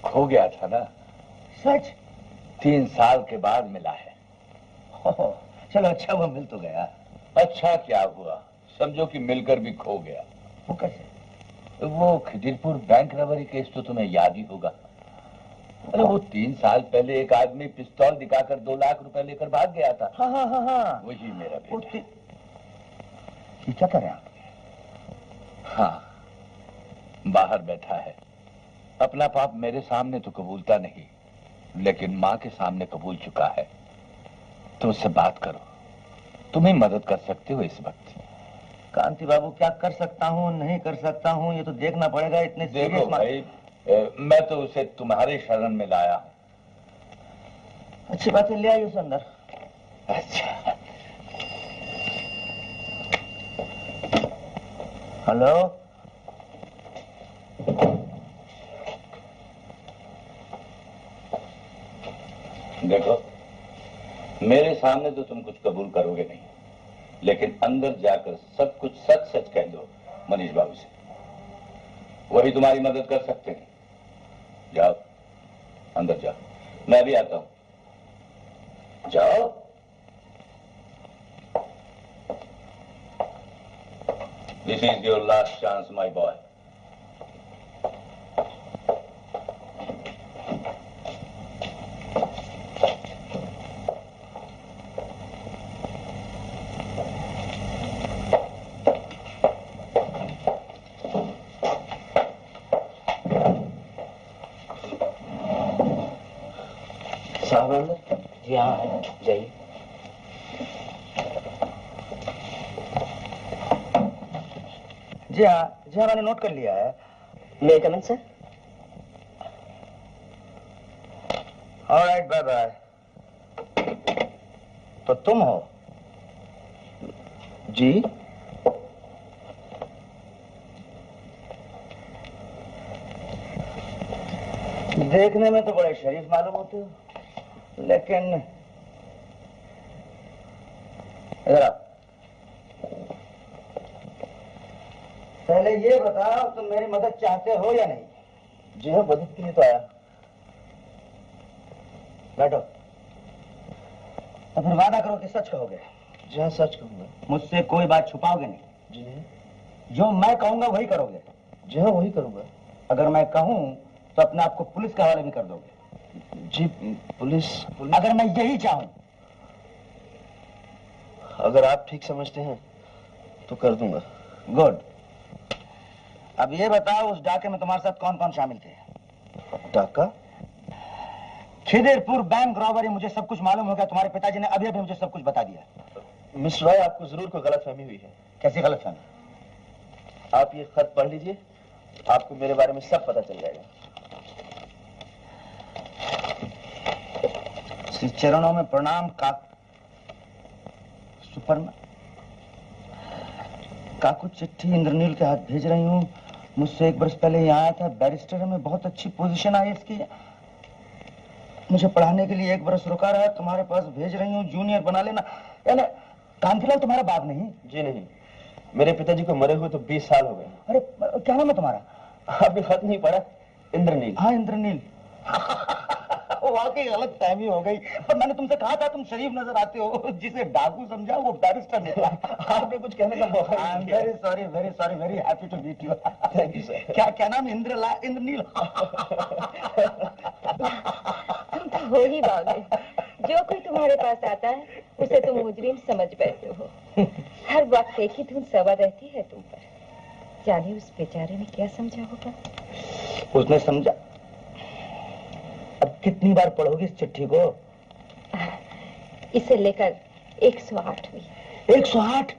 खो गया था ना। सच? 3 साल के बाद मिला है। चलो अच्छा हुआ मिल तो गया। अच्छा क्या हुआ, समझो कि मिलकर भी खो गया। वो कैसे? वो खिदिरपुर बैंक रबरी केस तो तुम्हें याद ही होगा। अरे वो 3 साल पहले एक आदमी पिस्तौल दिखाकर 2 लाख रुपए लेकर भाग गया था। हाँ। वही मेरा बेटा। ये क्या कर रहे हैं आप? हाँ, बाहर बैठा है। अपना पाप मेरे सामने तो कबूलता नहीं, लेकिन माँ के सामने कबूल चुका है। तो उससे बात करो, तुम्हें मदद कर सकते हो इस वक्त। कांति बाबू, क्या कर सकता हूँ नहीं कर सकता हूँ ये तो देखना पड़ेगा। इतने देखो भाई, मैं तो उसे तुम्हारे शरण में लाया हूँ। अच्छी बात है, ले आइए उसे अंदर। अच्छा। हेलो। देखो, मेरे सामने तो तुम कुछ कबूल करोगे नहीं, लेकिन अंदर जाकर सब कुछ सच सच कह दो मनीष बाबू से। वही तुम्हारी मदद कर सकते हैं। जाओ, अंदर जाओ। मैं भी आता हूं। जाओ। This is your last chance my boy. जी हाँ, जाइए। जी हाँ, मैंने नोट कर लिया है। May come in sir? Alright, bye bye. तो तुम हो? जी। देखने में तो बड़े शरीफ मालूम होते हो, लेकिन इधर आओ। पहले ये बताओ, तुम मेरी मदद चाहते हो या नहीं? जी हाँ, मदद के लिए तो आया। बैठो। तो फिर वादा करो कि सच कहोगे। जी हाँ, सच कहूंगा। मुझसे कोई बात छुपाओगे नहीं? जी नहीं। जो मैं कहूंगा वही करोगे? जी हाँ, वही करूंगा। अगर मैं कहूं तो अपने आप को पुलिस के हवाले भी कर दोगे? जी, पुलिस। अगर मैं यही चाहूं? अगर आप ठीक समझते हैं तो कर दूंगा। गुड। अब ये बताओ, उस डाके में तुम्हारे साथ कौन कौन शामिल थे? डाका? खिदिरपुर बैंक रॉबरी, मुझे सब कुछ मालूम हो गया। तुम्हारे पिताजी ने अभी अभी मुझे सब कुछ बता दिया। मिस्टर रॉय, आपको जरूर कोई गलतफहमी हुई है। कैसी गलतफहमी? आप ये खत पढ़ लीजिए, आपको मेरे बारे में सब पता चल जाएगा। श्री चरणों में प्रणाम। काकू चिट्ठी इंद्रनील के हाथ भेज रही हूँ। मुझसे 1 वर्ष पहले यहाँ आया था, बैरिस्टर में बहुत अच्छी पोजीशन आई इसकी। मुझे पढ़ाने के लिए 1 वर्ष रुका रहा, तुम्हारे पास भेज रही हूँ, जूनियर बना लेना। यानी कांतिलाल तुम्हारा बाप नहीं? जी नहीं, मेरे पिताजी को मरे हुए तो 20 साल हो गए। अरे क्या नाम है तुम्हारा? आपने खत नहीं पढ़ा? इंद्रनील। हाँ, इंद्रनील। वाकई गलत फहमी हो गई, पर मैंने तुमसे कहा था तुम शरीफ नजर आते हो। जिसे डाकू समझा वो बैरिस्टर निकला। आपने कुछ कहने का मौका नहीं दिया। Very sorry, very happy to meet you. Thank you sir. क्या नाम? इंद्रनील। तुम तो हो ही बावले। जो कोई तुम्हारे पास आता है उसे तुम मुजरिम समझ बैठते हो। हर वक्त एक ही धुन सवार रहती है तुम पर। जाने उस बेचारे ने क्या समझा होगा? उसने समझा? अब कितनी बार पढ़ोगी इस चिट्ठी को? इसे लेकर 108 हुई। 108?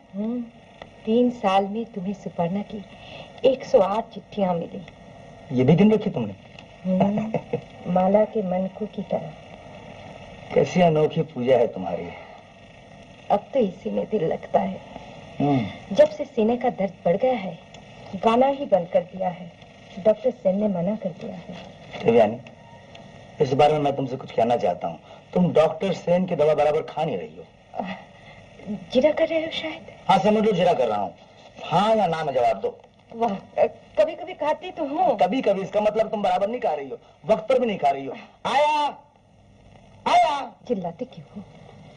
3 साल में तुम्हें सुपर्णा की 108 चिट्ठियां मिली। ये भी गिन रखी तुमने? माला के मनकू की तरह। कैसी अनोखी पूजा है तुम्हारी। अब तो इसी में दिल लगता है। जब से सीने का दर्द बढ़ गया है, गाना ही बंद कर दिया है। डॉक्टर सेन ने मना कर दिया है। देवयानी, इस बारे में मैं तुमसे कुछ कहना चाहता हूँ। तुम डॉक्टर सेन की दवा बराबर खा नहीं रही हो। जिरा कर रहे हो शायद? हाँ समझ लो जिरा कर रहा हूँ। हाँ या ना में जवाब दो। वाह, कभी कभी खाती तो हूँ। कभी कभी इसका मतलब तुम बराबर नहीं खा रही हो, वक्त पर भी नहीं खा रही हो। आया आया। चिल्लाते क्यों हो?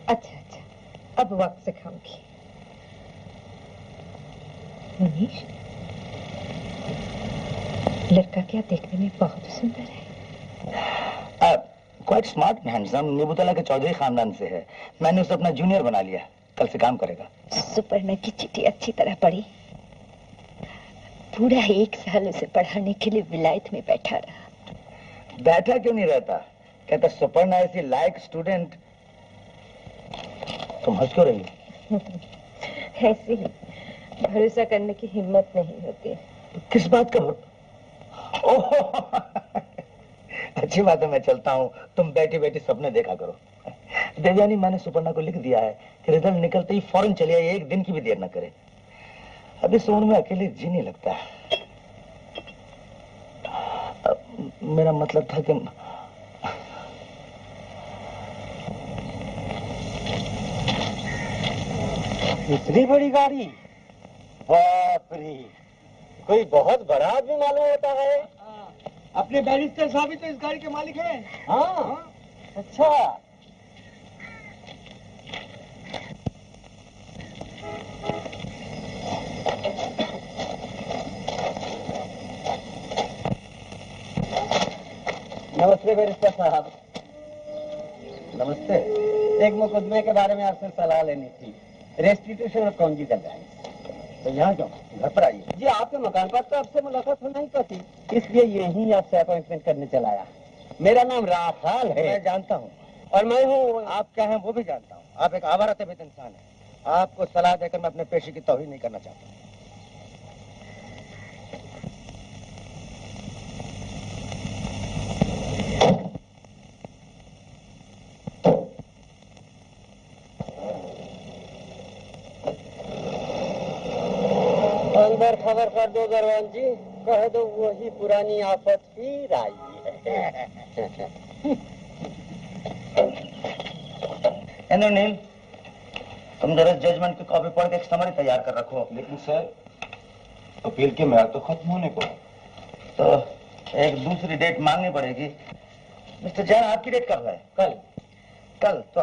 अच्छा अच्छा, अब वक्त से खाऊंगी। मनीष, लड़का क्या देखने में बहुत सुंदर है। क्वाइट स्मार्ट एंड हैंडसम, नीबूतला के चौधरी खानदान से है। मैंने उसे अपना जूनियर बना लिया, कल से काम करेगा। सुपर्णा की चिट्ठी अच्छी तरह पढ़ी? पूरा 1 साल उसे पढ़ाने के लिए विलायत में बैठा रहा। बैठा क्यों नहीं रहता? कहता सुपर्णा ऐसी लायक स्टूडेंट। तुम हंस क्यों रही हो? ऐसे ही, भरोसा करने की हिम्मत नहीं होती। किस बात का? अच्छी बात है, मैं चलता हूँ। तुम बैठी बैठी सपने देखा करो। देवयानी, मैंने सुपर्णा को लिख दिया है कि रिजल्ट निकलते ही फौरन चले आए, 1 दिन की भी देर न करे। अभी सोन में अकेले जी नहीं लगता। मेरा मतलब था कि इतनी बड़ी गाड़ी, बाप रे, कोई बहुत बड़ा आदमी मालूम होता है। अपने बैरिस्टर साहब ही तो इस गाड़ी के मालिक हैं। हाँ, अच्छा। नमस्ते बैरिस्टर साहब। नमस्ते। एक मुकदमे के बारे में आपसे सलाह लेनी थी। रेस्टिट्यूशन और कौंजी चल रहा है। तो यहाँ क्यों? घर पर आइए। जी, आपके मकान पर तो आपसे मुलाकात होना ही पाती, इसलिए यहीं आपसे अपॉइंटमेंट करने चला आया। मेरा नाम राखाल है। मैं जानता हूँ। और मैं हूँ। आप क्या हैं वो भी जानता हूँ। आप एक आवारा तबीयत इंसान हैं। आपको सलाह देकर मैं अपने पेशे की तौहीन नहीं करना चाहता। अंदर खबर कर दो दरवान जी, कह दो वही पुरानी आफत फिर आई है। नील, तुम जरा जजमेंट की कॉपी पढ़ के एक समरी तैयार कर रखो। लेकिन सर, अपील की म्याद तो खत्म होने को है। तो एक दूसरी डेट मांगनी पड़ेगी। मिस्टर जैन, आपकी डेट कब है? कल। कल तो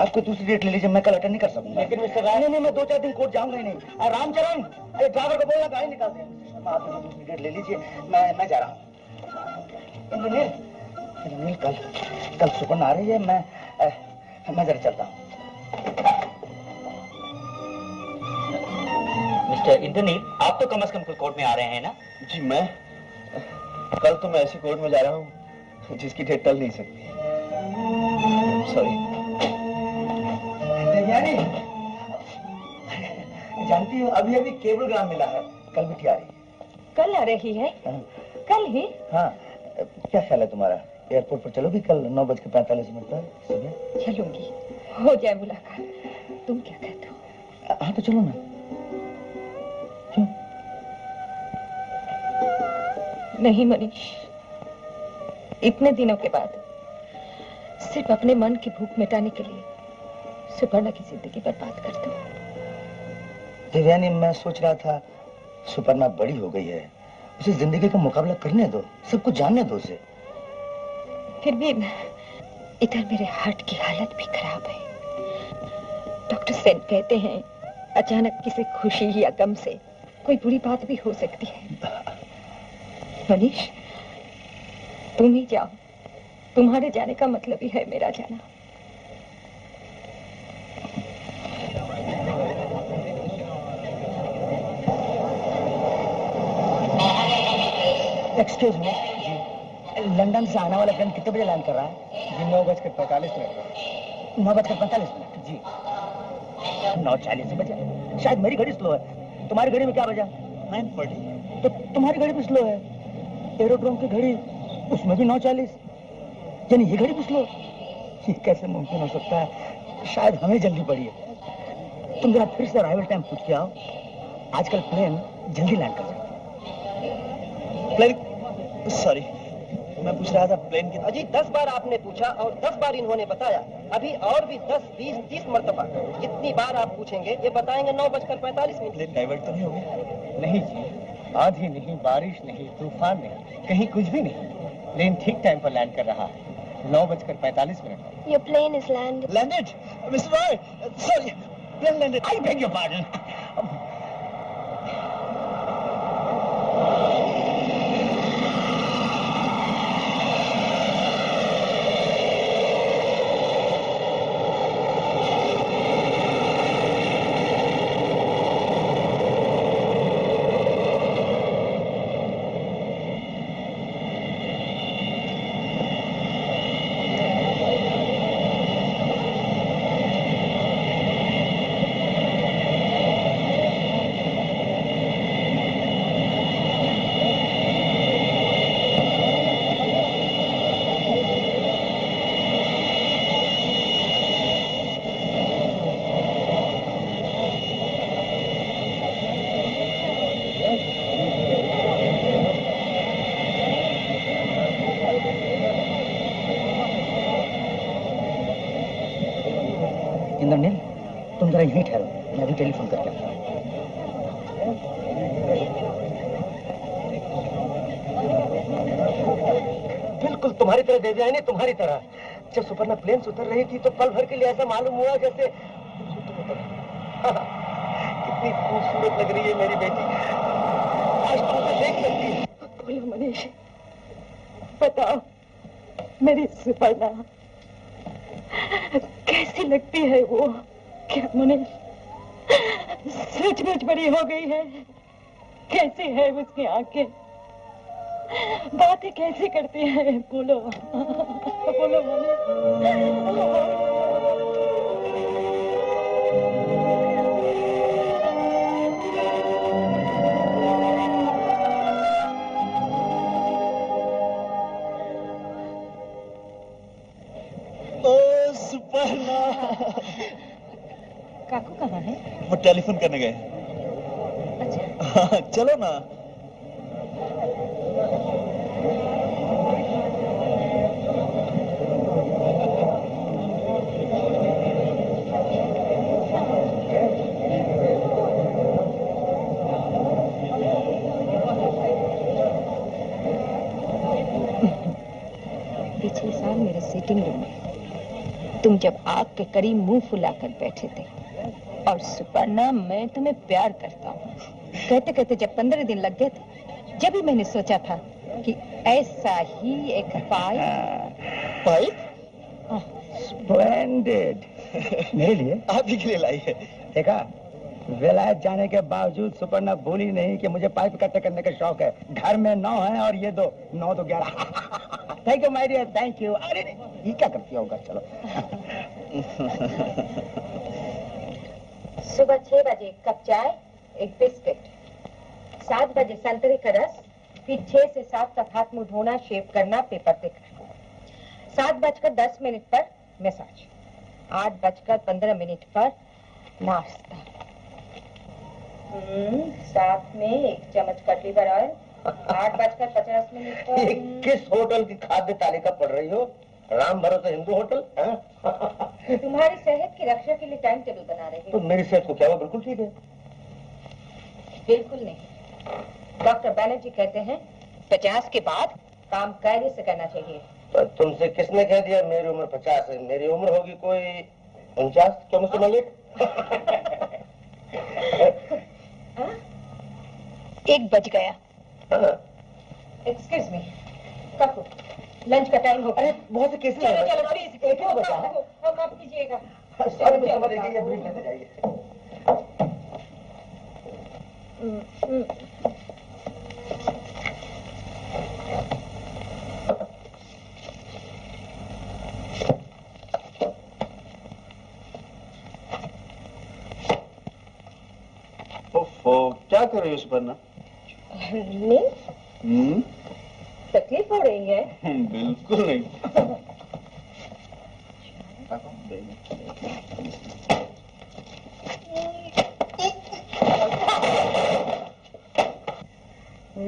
आपको दूसरी डेट ले लीजिए, मैं कल अटेंड नहीं कर सकूंगा। लेकिन मिस्टर नहीं, मैं 2-4 दिन कोर्ट जाऊंगा ही नहीं। रामचरण, अरे ड्राइवर को बोलना गाड़ी निकाल दें। आप मुझे दूसरी डेट ले लीजिए, मैं जा रहा हूँ। इंद्रनील, कल सुपर्णा आ रही है। मैं जरा चलता हूँ। मिस्टर इंद्रनील, आप तो कम से कम कोर्ट में आ रहे हैं ना? जी, मैं कल तो मैं ऐसी कोर्ट में जा रहा हूँ जिसकी डेट टल नहीं सकती। सॉरी। जानती हो, अभी केबलग्राम मिला है, कल बिटिया आ रही है। कल आ रही है? कल ही? हाँ, क्या ख्याल है तुम्हारा? एयरपोर्ट पर चलोगी कल 9:45 पर सुबह? चलूंगी, हो जाए मुलाकात। तुम क्या कहते हो? हाँ तो चलो ना। क्यों? नहीं मनीष, इतने दिनों के बाद सिर्फ अपने मन की भूख मिटाने के लिए सुपर्णा की जिंदगी बर्बाद कर दूं। देवयानी, मैं सोच रहा था सुपर्णा बड़ी हो गई है, उसे जिंदगी का मुकाबला करने दो, सब कुछ जानने दो उसे। फिर भी इधर मेरे हार्ट की हालत भी खराब है। डॉक्टर सेन कहते हैं अचानक किसी खुशी या गम से कोई बुरी बात भी हो सकती है। मनीष, तुम ही जाओ, तुम्हारे जाने का मतलब ही है मेरा जाना। एक्सक्यूज मी, लंदन से आने वाला ट्रेन कितने बजे लैंड कर रहा है? जी 9:45 9:45 जी। 9:40 बजे। शायद मेरी घड़ी स्लो है। तुम्हारी घड़ी में क्या बजा? 9:40। तो तुम्हारी घड़ी भी स्लो है। एरोड्रोम की घड़ी, उसमें भी 9:40, यानी ये घड़ी भी स्लो। ये कैसे मुमकिन हो सकता है? शायद हमें जल्दी पड़ी है। तुम जरा फिर से अराइवल टाइम पूछ के आओ। आजकल प्लेन जल्दी लैंड कर जाती है। सॉरी, मैं पूछ रहा था प्लेन की। अजी 10 बार आपने पूछा और 10 बार इन्होंने बताया। अभी और भी 10, 20, 30 मरतबा जितनी बार आप पूछेंगे ये बताएंगे 9:45। प्लेन डाइवर्ट तो नहीं हो गया? नहीं जी, आंधी नहीं, बारिश नहीं, तूफान नहीं, कहीं कुछ भी नहीं। प्लेन ठीक टाइम पर लैंड कर रहा है, 9:45। Your plane is landed. Landed? Mr. Roy, sorry, plane landed. I beg your pardon. Indranil, तुम जरा यहीं ठहरो, मैं अभी टेलीफोन करके आता हूं। बिल्कुल तुम्हारी तरह देवयानी, तुम्हारी तरह। जब सुपर्णा प्लेन से उतर रही थी तो पल भर के लिए ऐसा मालूम हुआ जैसे कितनी खूबसूरत लग रही है मेरी बेटी। आज तो उसे देख सकती है। बोलो मनीष, बताओ मेरी सुपर्णा कैसी लगती है वो? क्या मनीष सचमुच बड़ी हो गई है? कैसी है उसकी आंखें? बातें कैसी करती है? बोलो बोलो मनीष। सुपर्णा। काकू कहाँ है? वो टेलीफोन करने गए। अच्छा। चलो ना। पिछले साल मेरे सिटिंग रूम में तुम जब आग के करीब मुंह फुलाकर बैठे थे और सुपर्णा मैं तुम्हें प्यार करता हूँ कहते कहते जब 15 दिन लग गए थे, जब भी मैंने सोचा था कि ऐसा ही एक पाइप स्प्लेंडेड मेरे लिए, आप ही के लिए लाई है। देखा, विलायत जाने के बावजूद सुपर्णा भूली नहीं कि मुझे पाइप इकट्ठे करने का शौक है। घर में 9 है और ये 2, 9 तो 11। Thank you my dear, thank you. अरे ये क्या करती होगा? चलो। सुबह 6 बजे कप चाय, एक बिस्किट, 7 बजे संतरे का रस, फिर 6 से 7 तक हाथ मुंह धोना, शेव करना, पेपर देखना, 7:10 पर मैसाज, 8:15 पर नाश्ता, साथ में 1 चम्मच कटलीवर ऑयल, 8:50 पर। किस होटल की खाद्य तालिका पढ़ रही हो? राम भरोसे हिंदू होटल? तुम्हारी सेहत की रक्षा के लिए टाइम टेबल बना रही तो हूँ। मेरी सेहत को क्या हुआ? बिल्कुल ठीक है। बिल्कुल नहीं, डॉक्टर बैनर्जी कहते हैं 50 के बाद काम कायदे से करना चाहिए। तो तुमसे किसने कह दिया मेरी उम्र 50 है? मेरी उम्र होगी कोई 49। क्यों मुझसे मलिक? 1 बज गया। एक्सक्यूज मी काकू, लंच का टाइम हो गया। बहुत से केसेस चलो चलो प्लीज, एक ही बचा है। माफ कीजिएगा। सॉरी, समझ लीजिए, ब्रीफ लेते जाइए। क्या कर रही हो सुपर्णा? नहीं, तकलीफ हो रही है? बिल्कुल नहीं।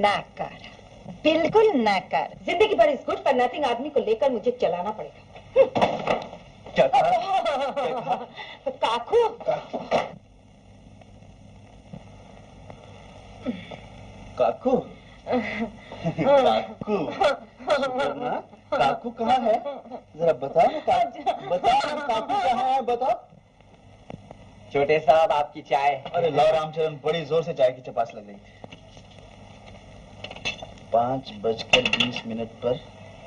नाकार, बिल्कुल ना कर। जिंदगी भर इस गुड फॉर नथिंग आदमी को लेकर मुझे चलाना पड़ेगा। क्या कहा? काकू काकू काकू सुपर्णा, काकू कहाँ है? जरा बताओ ना बताओ काकू कहाँ है, बताओ। छोटे साहब आपकी चाय। अरे लाओ रामचरण, बड़ी जोर से चाय की चपास लग रही थी। 5:20 पर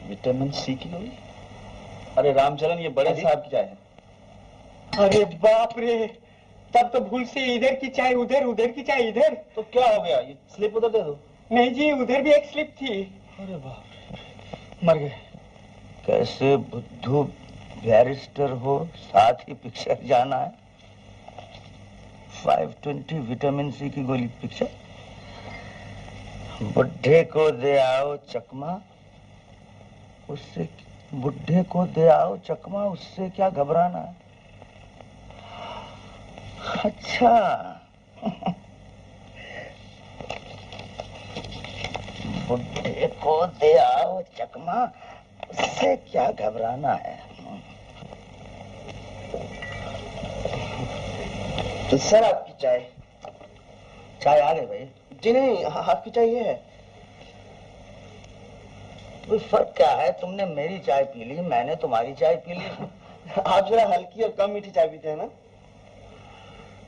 विटामिन सी की गोली। अरे रामचरण, ये बड़े साहब की चाय है। अरे बाप रे, तब तो भूल से इधर की चाय उधर, उधर की चाय इधर। तो क्या हो गया? ये स्लिप उधर दे दो। नहीं जी, उधर भी एक स्लिप थी। अरे बाप रे, मर गए। कैसे बुद्धू बैरिस्टर हो, साथ ही पिक्चर जाना है। 520 विटामिन सी की गोली पिक्चर। बुढ़े को दे आओ चकमा, उससे बुढ़े को दे आओ चकमा, उससे क्या घबराना है। अच्छा बुढ़े को दे आओ चकमा, उससे क्या घबराना है। तो सर आपकी चाय। चाय आ गई भाई? जी नहीं, आपकी चाय ये है। कोई फर्क क्या है? तुमने मेरी चाय पी ली, मैंने तुम्हारी चाय पी ली। आप जरा हल्की और कम मीठी चाय पीते हैं ना।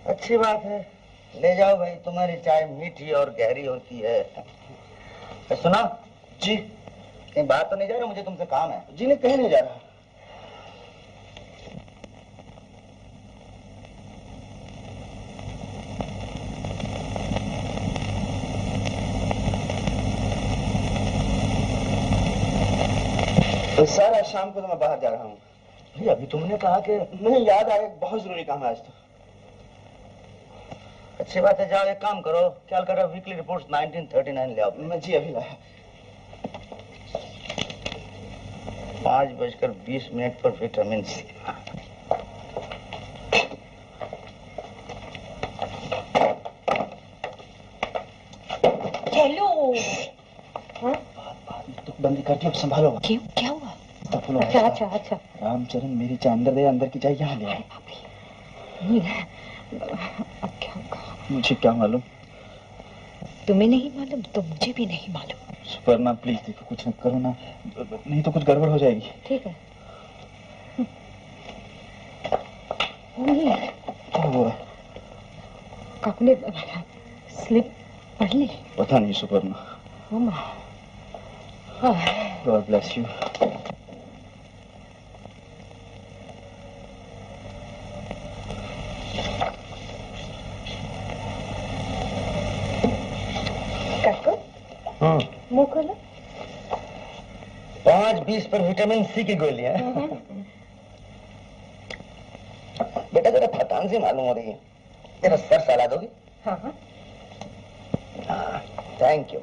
अच्छी बात है, ले जाओ भाई, तुम्हारी चाय मीठी और गहरी होती है। सुना जी, कहीं बात तो नहीं जा रहा? मुझे तुमसे काम है। जी नहीं, कहीं नहीं जा रहा। तो सर आज शाम को तो मैं बाहर जा रहा हूँ। नहीं, अभी तुमने कहा कि नहीं, याद आया, बहुत जरूरी काम है आज तो। अच्छी बात है, जाओ एक काम करो, क्या करो, वीकली रिपोर्ट्स 1939 ले आओ। मैं जी अभी लाया। 5:20 पर विटामिन सी। चलो। हाँ? तो बंदी करके अब संभालो। क्यों, क्या हुआ? अच्छा अच्छा अच्छा। रामचरण, मेरी चाय अंदर दे, अंदर की चाय यहाँ ले आए। अब क्या होगा? मुझे क्या मालूम? तुम्हें नहीं मालूम तो मुझे भी नहीं मालूम। सुपर्णा प्लीज देखो, कुछ न करो ना, नहीं तो कुछ गड़बड़ हो जाएगी। ठीक है। क्या हुआ? आपने स्लिप पढ़ ली? पता नहीं सुपर्णा। God bless you. काको, मुंह खोलो। 5:20 पर विटामिन सी की गोली है। बेटा जरा थकान से मालूम हो रही है, तेरा सर सला दोगी? हाँ हाँ। Thank you.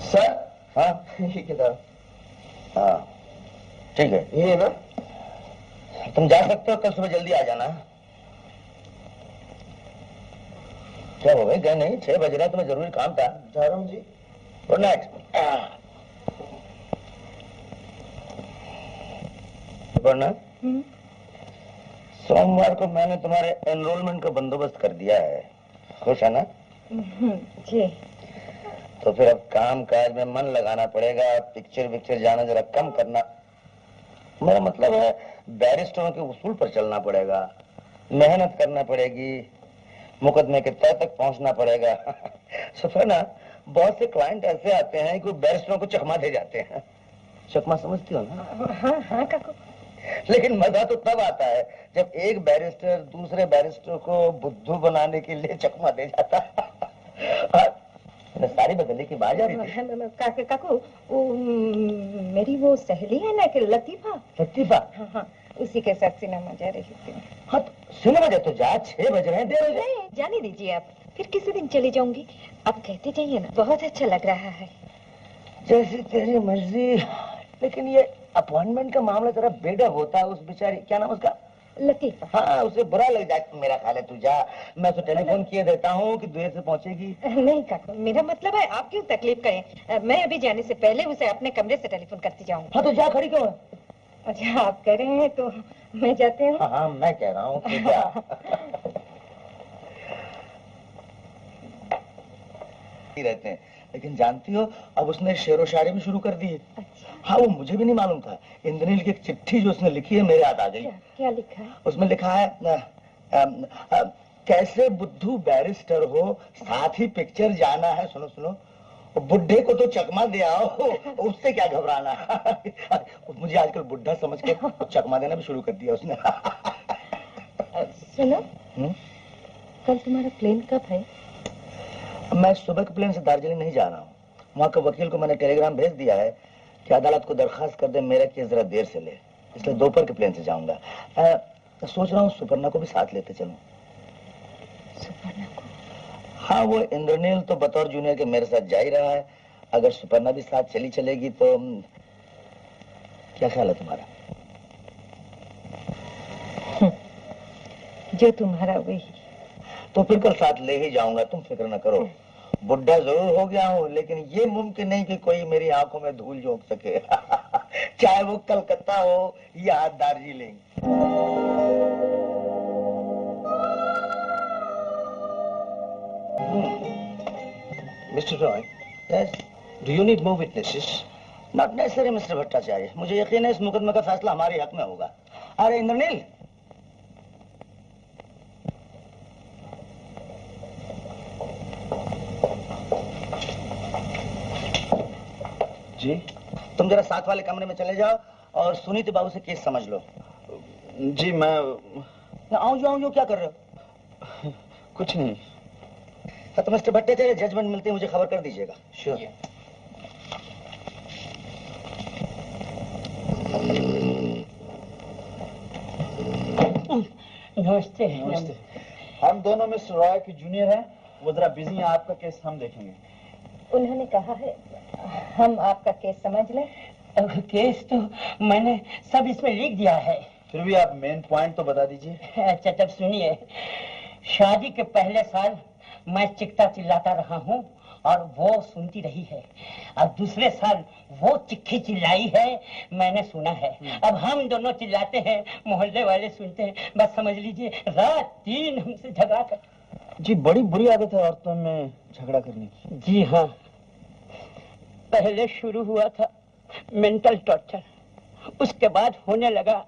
सर। हाँ ये किताब। हाँ ठीक है, ये ना। तुम जा सकते हो, कल सुबह जल्दी आ जाना। क्या हो गए? गए नहीं? 6 बज रहे हैं, तुम्हें जरूरी काम था। जा रहा हूँ जी। Good night. सोमवार को मैंने तुम्हारे एनरोलमेंट का बंदोबस्त कर दिया है, खुश है ना? जी। तो फिर अब काम काज में मन लगाना पड़ेगा, पिक्चर जाना जरा कम करना। मेरा मतलब है बैरिस्टरों के उसूल पर चलना पड़ेगा, मेहनत करना पड़ेगी, मुकदमे के तह तक पहुंचना पड़ेगा। सुफर ना, बहुत से क्लाइंट ऐसे आते हैं कि बैरिस्टरों को चकमा दे जाते हैं। चकमा समझती हो ना? हाँ हाँ काकू। लेकिन मजा तो तब आता है जब एक बैरिस्टर दूसरे बैरिस्टर को बुद्धू बनाने के लिए चकमा दे जाता है। सारी बदली की बात आ रही थी। काकू, मेरी वो सहेली है ना कि लतीफा। लतीफा? हाँ हाँ, उसी के साथ सिनेमा जा रही थी। हाँ तो सिनेमा जा तो जा, 6 बज रहे हैं। नहीं, जाने दीजिए आप, फिर किसी दिन चली जाऊंगी। आप कहते जाइए ना, बहुत अच्छा लग रहा है। जैसी तेरी मर्जी, लेकिन ये अपॉइंटमेंट का मामला जरा बेडक होता है। उस बेचारी, क्या नाम उसका, लतीफा। हाँ, उसे बुरा लग जाए मेरा ख्याल है। तू जा, मैं उसे टेलीफोन किए देता हूँ कि देर से पहुंचेगी। नहीं काका, मेरा मतलब है आप क्यों तकलीफ करें। मैं अभी जाने से पहले उसे अपने कमरे से टेलीफोन करती जाऊंगी। हाँ तो जा, खड़ी क्यों है? अच्छा आप कह रहे हैं तो मैं जाती हूँ। हाँ, मैं कह रहा हूँ तू जा। रहते हैं, लेकिन जानती हो अब उसने शेरो शायरी भी शुरू कर दी है। अच्छा। हाँ, वो मुझे भी नहीं मालूम था। इंद्रनील की एक चिट्ठी जो उसने लिखी है मेरे हाथ आ गई। क्या लिखा है? उसमें लिखा है कैसे बुद्धू बैरिस्टर हो, साथ ही पिक्चर जाना है। सुनो सुनो, बुढ़े को तो चकमा दे आओ, उससे क्या घबराना। मुझे आजकल बुढ़ा समझ के चकमा देना भी शुरू कर दिया उसने। सुनो, कल तुम्हारा प्लेन कब है? मैं सुबह के प्लेन से दार्जिलिंग नहीं जा रहा हूँ। वहाँ के वकील को मैंने टेलीग्राम भेज दिया है कि अदालत को दरखास्त कर दे मेरा केस जरा देर से ले, इसलिए दोपहर के प्लेन से जाऊंगा। सोच रहा हूँ सुपर्णा को भी साथ लेते चलूं। सुपर्णा को? हाँ, वो इंद्रनील तो बतौर जूनियर के मेरे साथ जा ही रहा है। अगर सुपर्णा भी साथ चलेगी तो क्या ख्याल है तुम्हारा? जो तुम्हारा वही। तो फिर कल साथ ले ही जाऊंगा, तुम फिक्र न करो। बुढ़ा जरूर हो गया हूँ, लेकिन ये मुमकिन नहीं कि कोई मेरी आंखों में धूल झोंक सके। चाहे वो कलकत्ता हो या Darjeeling. Mr. Roy, Yes? do you need more witnesses? Not necessary, mister Bhattacharya. मुझे यकीन है इस मुकदमे का फैसला हमारे हक में होगा। अरे इंद्रनील, जी? तुम जरा साथ वाले कमरे में चले जाओ और सुनीति बाबू से केस समझ लो। जी मैं आओ जो क्या कर रहे हो? कुछ नहीं। तो मिस्टर भट्टाचार्य, जजमेंट मिलते ही मुझे खबर कर दीजिएगा। श्योर। नमस्ते। नमस्ते। हम दोनों मिस्टर रॉय के जूनियर हैं। वो जरा बिजी हैं, आपका केस हम देखेंगे। उन्होंने कहा है हम आपका केस समझ लें। केस तो मैंने सब इसमें लिख दिया है। फिर भी आप मेन पॉइंट तो बता दीजिए। अच्छा तब सुनिए, शादी के पहले साल मैं चिक्ता चिल्लाता रहा हूँ और वो सुनती रही है। अब दूसरे साल वो चिक्की चिल्लाई है, मैंने सुना है। अब हम दोनों चिल्लाते हैं, मोहल्ले वाले सुनते हैं। बस समझ लीजिए रात दिन हमसे झगड़ा कर। जी, बड़ी बुरी आदत है औरतों में झगड़ा करने की। जी हाँ, पहले शुरू हुआ था मेंटल टॉर्चर, उसके बाद होने लगा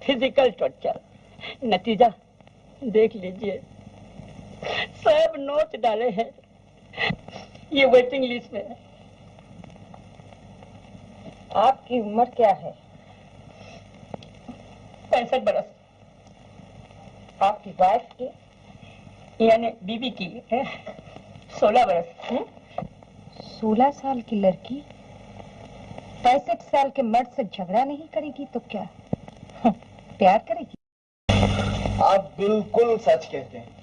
फिजिकल टॉर्चर। नतीजा देख लीजिए, सब नोट डाले हैं, ये वेटिंग लिस्ट में है। आपकी उम्र क्या है? 65 बरस। आपकी वाइफ की यानी बीबी की 16 बरस। 16 साल की लड़की 65 साल के मर्द से झगड़ा नहीं करेगी तो क्या प्यार करेगी? आप बिल्कुल सच कहते हैं।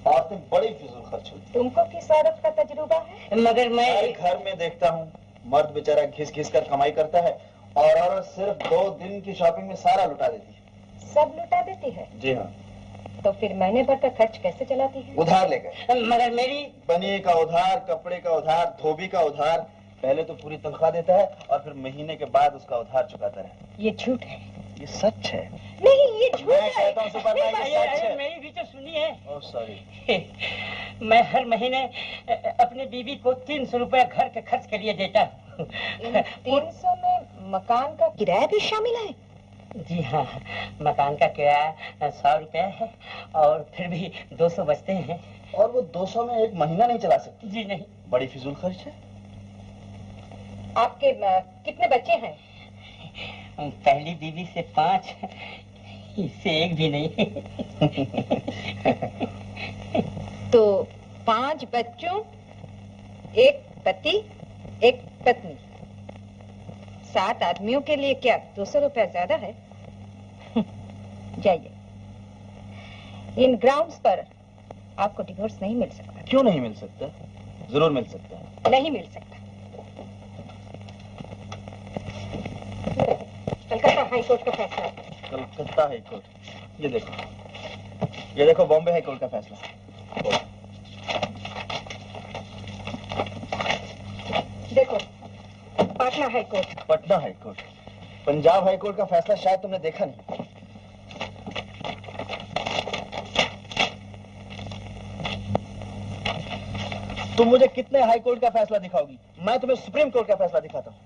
औरतें बड़ी फिजूल खर्च होती हैं। तुमको किस औरत का तजुर्बा है? मगर मैं घर में देखता हूँ, मर्द बेचारा घिस घिस कर कमाई करता है और औरत सिर्फ 2 दिन की शॉपिंग में सारा लुटा देती है। सब लुटा देती है? जी हाँ। तो फिर महीने भर का खर्च कैसे चलाती है? उधार लेकर। मगर मेरी बनिए का उधार, कपड़े का उधार, धोबी का उधार। पहले तो पूरी तनख्वाह देता है और फिर महीने के बाद उसका उधार चुकाता है। ये झूठ है। ये सच है। नहीं, ये झूठ मैं है। कहता हूँ सुपर्णा, ये सच है। मेरी भी तो सुनिए। Oh sorry. मैं हर महीने अपनी बीवी को 300 रुपया घर के खर्च के लिए देता हूँ। 300 में मकान का किराया भी शामिल है? जी हाँ, मकान का किराया 100 रुपया है और फिर भी 200 बचते हैं। और वो 200 में एक महीना नहीं चला सकती? जी नहीं। बड़ी फिजूल खर्च है। आपके कितने बच्चे हैं? पहली बीवी से 5, इससे एक भी नहीं। तो 5 बच्चों, एक पति, एक पत्नी, 7 आदमियों के लिए क्या 200 रुपया ज्यादा है? जाइए। इन ग्राउंड्स पर आपको डिवोर्स नहीं मिल सकता। क्यों नहीं मिल सकता? जरूर मिल सकता है। नहीं मिल सकता। कलकत्ता हाई कोर्ट का फैसला। Calcutta high court. ये देखो बॉम्बे हाई कोर्ट का फैसला। देखो Patna high court. Patna high court, Punjab high court का फैसला शायद तुमने देखा नहीं। तुम मुझे कितने हाई कोर्ट का फैसला दिखाओगी, मैं तुम्हें सुप्रीम कोर्ट का फैसला दिखाता हूँ।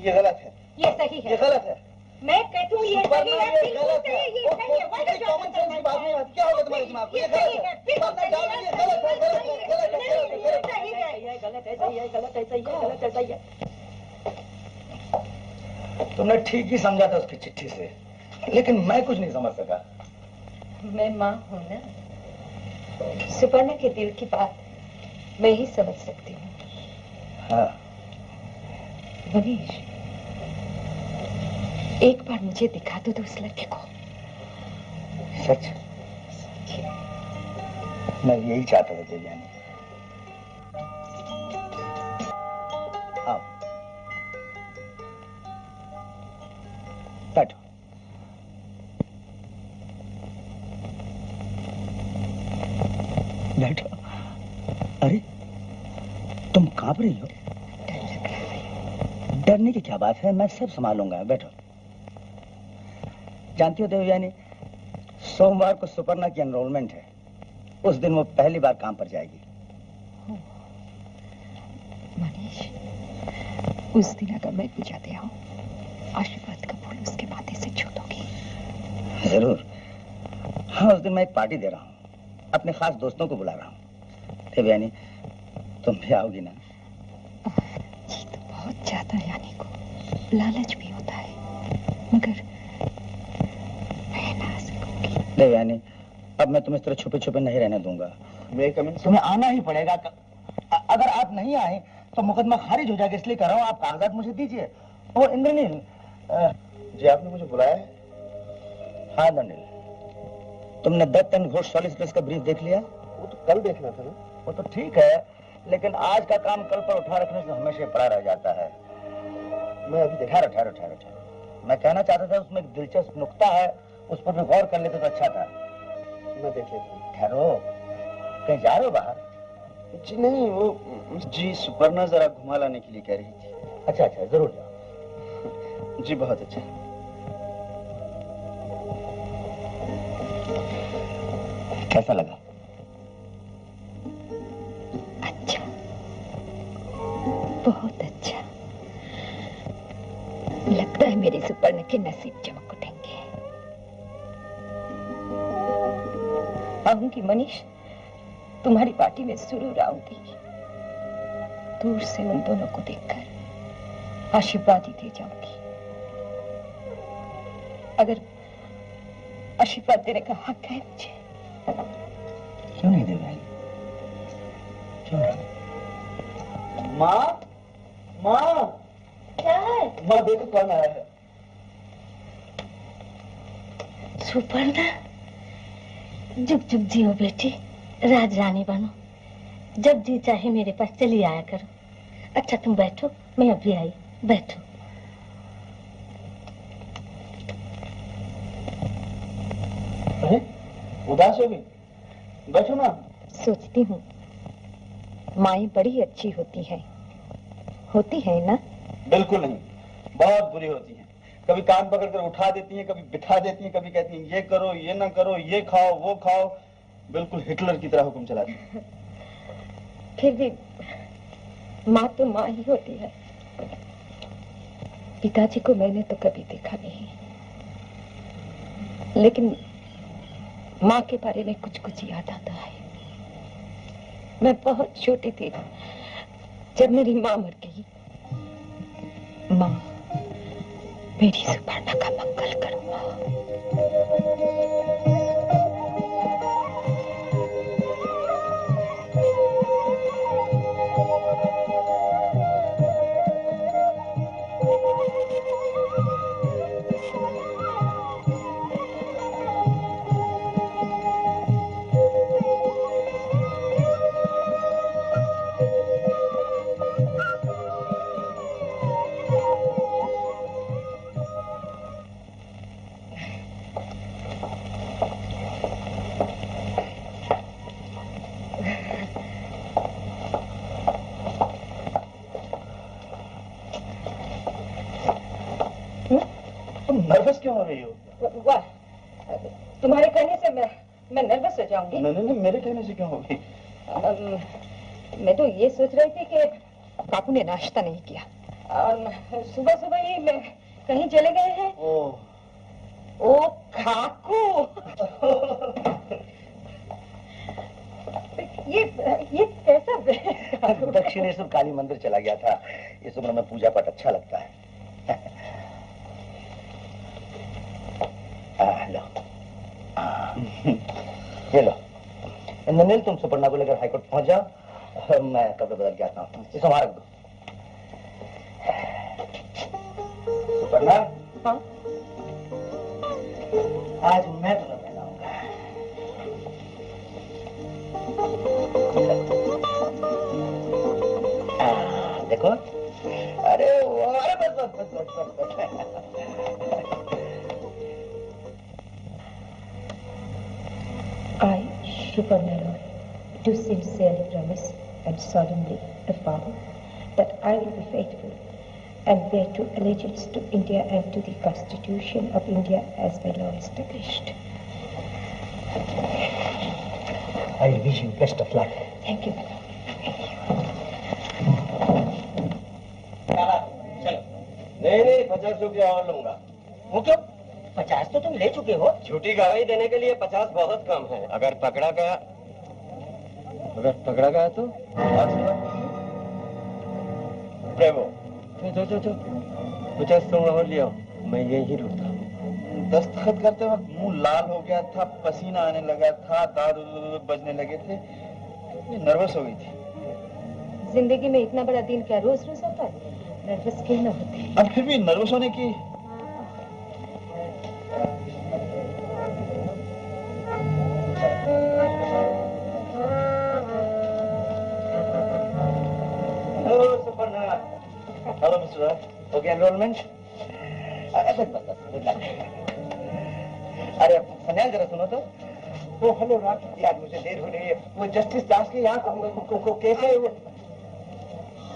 ये गलत है। ये सही है। ये गलत है। मैं कहती हूँ ये सही है। ये गलत है। कॉमन सेंस की बात नहीं आती। क्या होगा तुम्हारे दिमाग को? ये गलत है। ये गलत है, गलत है, गलत है, सही है, गलत है, सही है, गलत है, सही है। तुमने ठीक ही समझा था उसकी चिट्ठी से, लेकिन मैं कुछ नहीं समझ सका। मैं माँ हूँ ना, सुपर्णा के दिल की बात मैं ही समझ सकती हूँ। हाँ। मनीष, एक बार मुझे दिखा दो उस लड़के को। सच? मैं यही चाहता था देवयानी। आओ बैठो। बैठो। अरे तुम कांप रही हो? डरने की क्या बात है, मैं सब संभालूंगा। बैठो। जानती हो देवयानी, सोमवार को सुपर्णा की एनरोलमेंट है। उस दिन वो पहली बार काम पर जाएगी। मनीष, उस दिन अगर मैं बुझाते आऊं, आशीर्वाद का फूल उसके माथे से छू दोगी? जरूर। हाँ, उस दिन मैं एक पार्टी दे रहा हूँ, अपने खास दोस्तों को बुला रहा हूँ। देवयानी, तुम भी आओगी ना? जी तो बहुत ज्यादा यानी को लालच भी होता है, मगर मैं ना आ सकूंगी। देवयानी, अब मैं तुम्हें इस तरह छुपे छुपे नहीं रहने दूंगा। तुम्हें आना ही पड़ेगा। अगर आप नहीं आए तो मुकदमा खारिज हो जाएगा, इसलिए कर रहा हूँ। आप कागजात मुझे दीजिए। और इंद्रनील जी, आपने मुझे बुलाया है? हाँ इंद्रनील, तुमने दत्त एंड घोष सॉलिसिटर्स का ब्रीफ देख लिया? वो तो कल देखना था ना। वो तो ठीक है, लेकिन आज का काम कल पर उठा रखने से हमेशा पड़ा रह जाता है। मैं अभी ठहरो ठहरो ठहरो ठहरो। मैं कहना चाहता था उसमें एक दिलचस्प नुक्ता है, उस पर भी गौर कर लेते तो अच्छा था। मैं देख लेता हूँ। ठहरो, कहीं जा रहे हो बाहर? जी नहीं, वो जी सुपर्णा जरा घुमा लाने के लिए कह रही थी। अच्छा अच्छा, जरूर जाओ। जी बहुत अच्छा। कैसा लगा? अच्छा, बहुत अच्छा। लगता है मेरी सुपर्णा के नसीब चमक उठेंगे। आऊंगी मनीष, तुम्हारी पार्टी में जरूर आऊंगी। दूर से उन दोनों को देखकर आशीर्वाद ही दे जाऊंगी। अगर आशीर्वाद देने का हक है मुझे। क्यों नहीं दे भाई? क्यों नहीं? माँ, माँ, क्या है? माँ देखो कौन आया है। सुपर्णा, जुग जुग जियो बेटी, राज रानी बनो। जब जी चाहे मेरे पास चली आया करो। अच्छा तुम बैठो, मैं अभी आई। बैठो। अरे उदास हो गई? बैठो ना। सोचती हूँ माएं बड़ी अच्छी होती है ना? बिल्कुल नहीं, बहुत बुरी होती हैं। कभी कान पकड़कर उठा देती हैं, कभी बिठा देती हैं, कभी कहती हैं ये करो, ये ना करो, ये खाओ, वो खाओ। बिल्कुल हिटलर की तरह हुक्म चलाती हैं। फिर भी माँ तो माँ ही होती है। पिताजी को मैंने तो कभी देखा नहीं, लेकिन माँ के बारे में कुछ कुछ याद आता है। मैं बहुत छोटी थी जब मेरी माँ मर गई। माँ, मेरी सुपर्णा का मंगल करो माँ। रही हो? वाह, तुम्हारे कहने से मैं नर्वस हो जाऊंगी। नहीं, मेरे कहने से क्यों होगी? मैं तो ये सोच रही थी कि बापू ने नाश्ता नहीं किया और सुबह सुबह ही मैं कहीं चले गए हैं। ओ काकू। ये कैसा दक्षिणेश्वर काली मंदिर चला गया था। इस उम्र में पूजा पाठ अच्छा लगता है। लो ये लो। ननिल, तुम सुपर्णा को लेकर हाईकोर्ट पहुंच जाओ और मैं कपड़े बदल के आता हूँ। इसे हमारा दो। सुपर्णा, हाँ? आज मैं तुम्हें पहनाऊंगा। देखो, अरे बस। I, Suparna Roy, do sincerely promise and solemnly affirm that I will be faithful and bear true allegiance to India and to the Constitution of India as by law established. I wish you best of luck. Thank you. नहीं, 50 रुपया और लूंगा। वो क्यों? 50 तो तुम ले चुके हो। झूठी गवाही देने के लिए 50 बहुत कम है। अगर पकड़ा गया तो प्रेमो, जो 50 तुम और लियो, मैं यही रुकता हूँ। दस्तखत करते वक्त मुंह लाल हो गया था, पसीना आने लगा था, दांत बजने लगे थे। ये नर्वस हो गई थी। जिंदगी में इतना बड़ा दिन क्या रोज रोज आता है? नर्वस क्यों न होते? अब फिर भी नर्वस होने की हेलो मिस्टर रॉय, हो गया एनरोलमेंट? बस गुड लक। अरे सन्याल, जरा सुनो तो। वो हेलो राज, यार मुझे देर हो रही है। वो जस्टिस दास के यहाँ को केस है वो।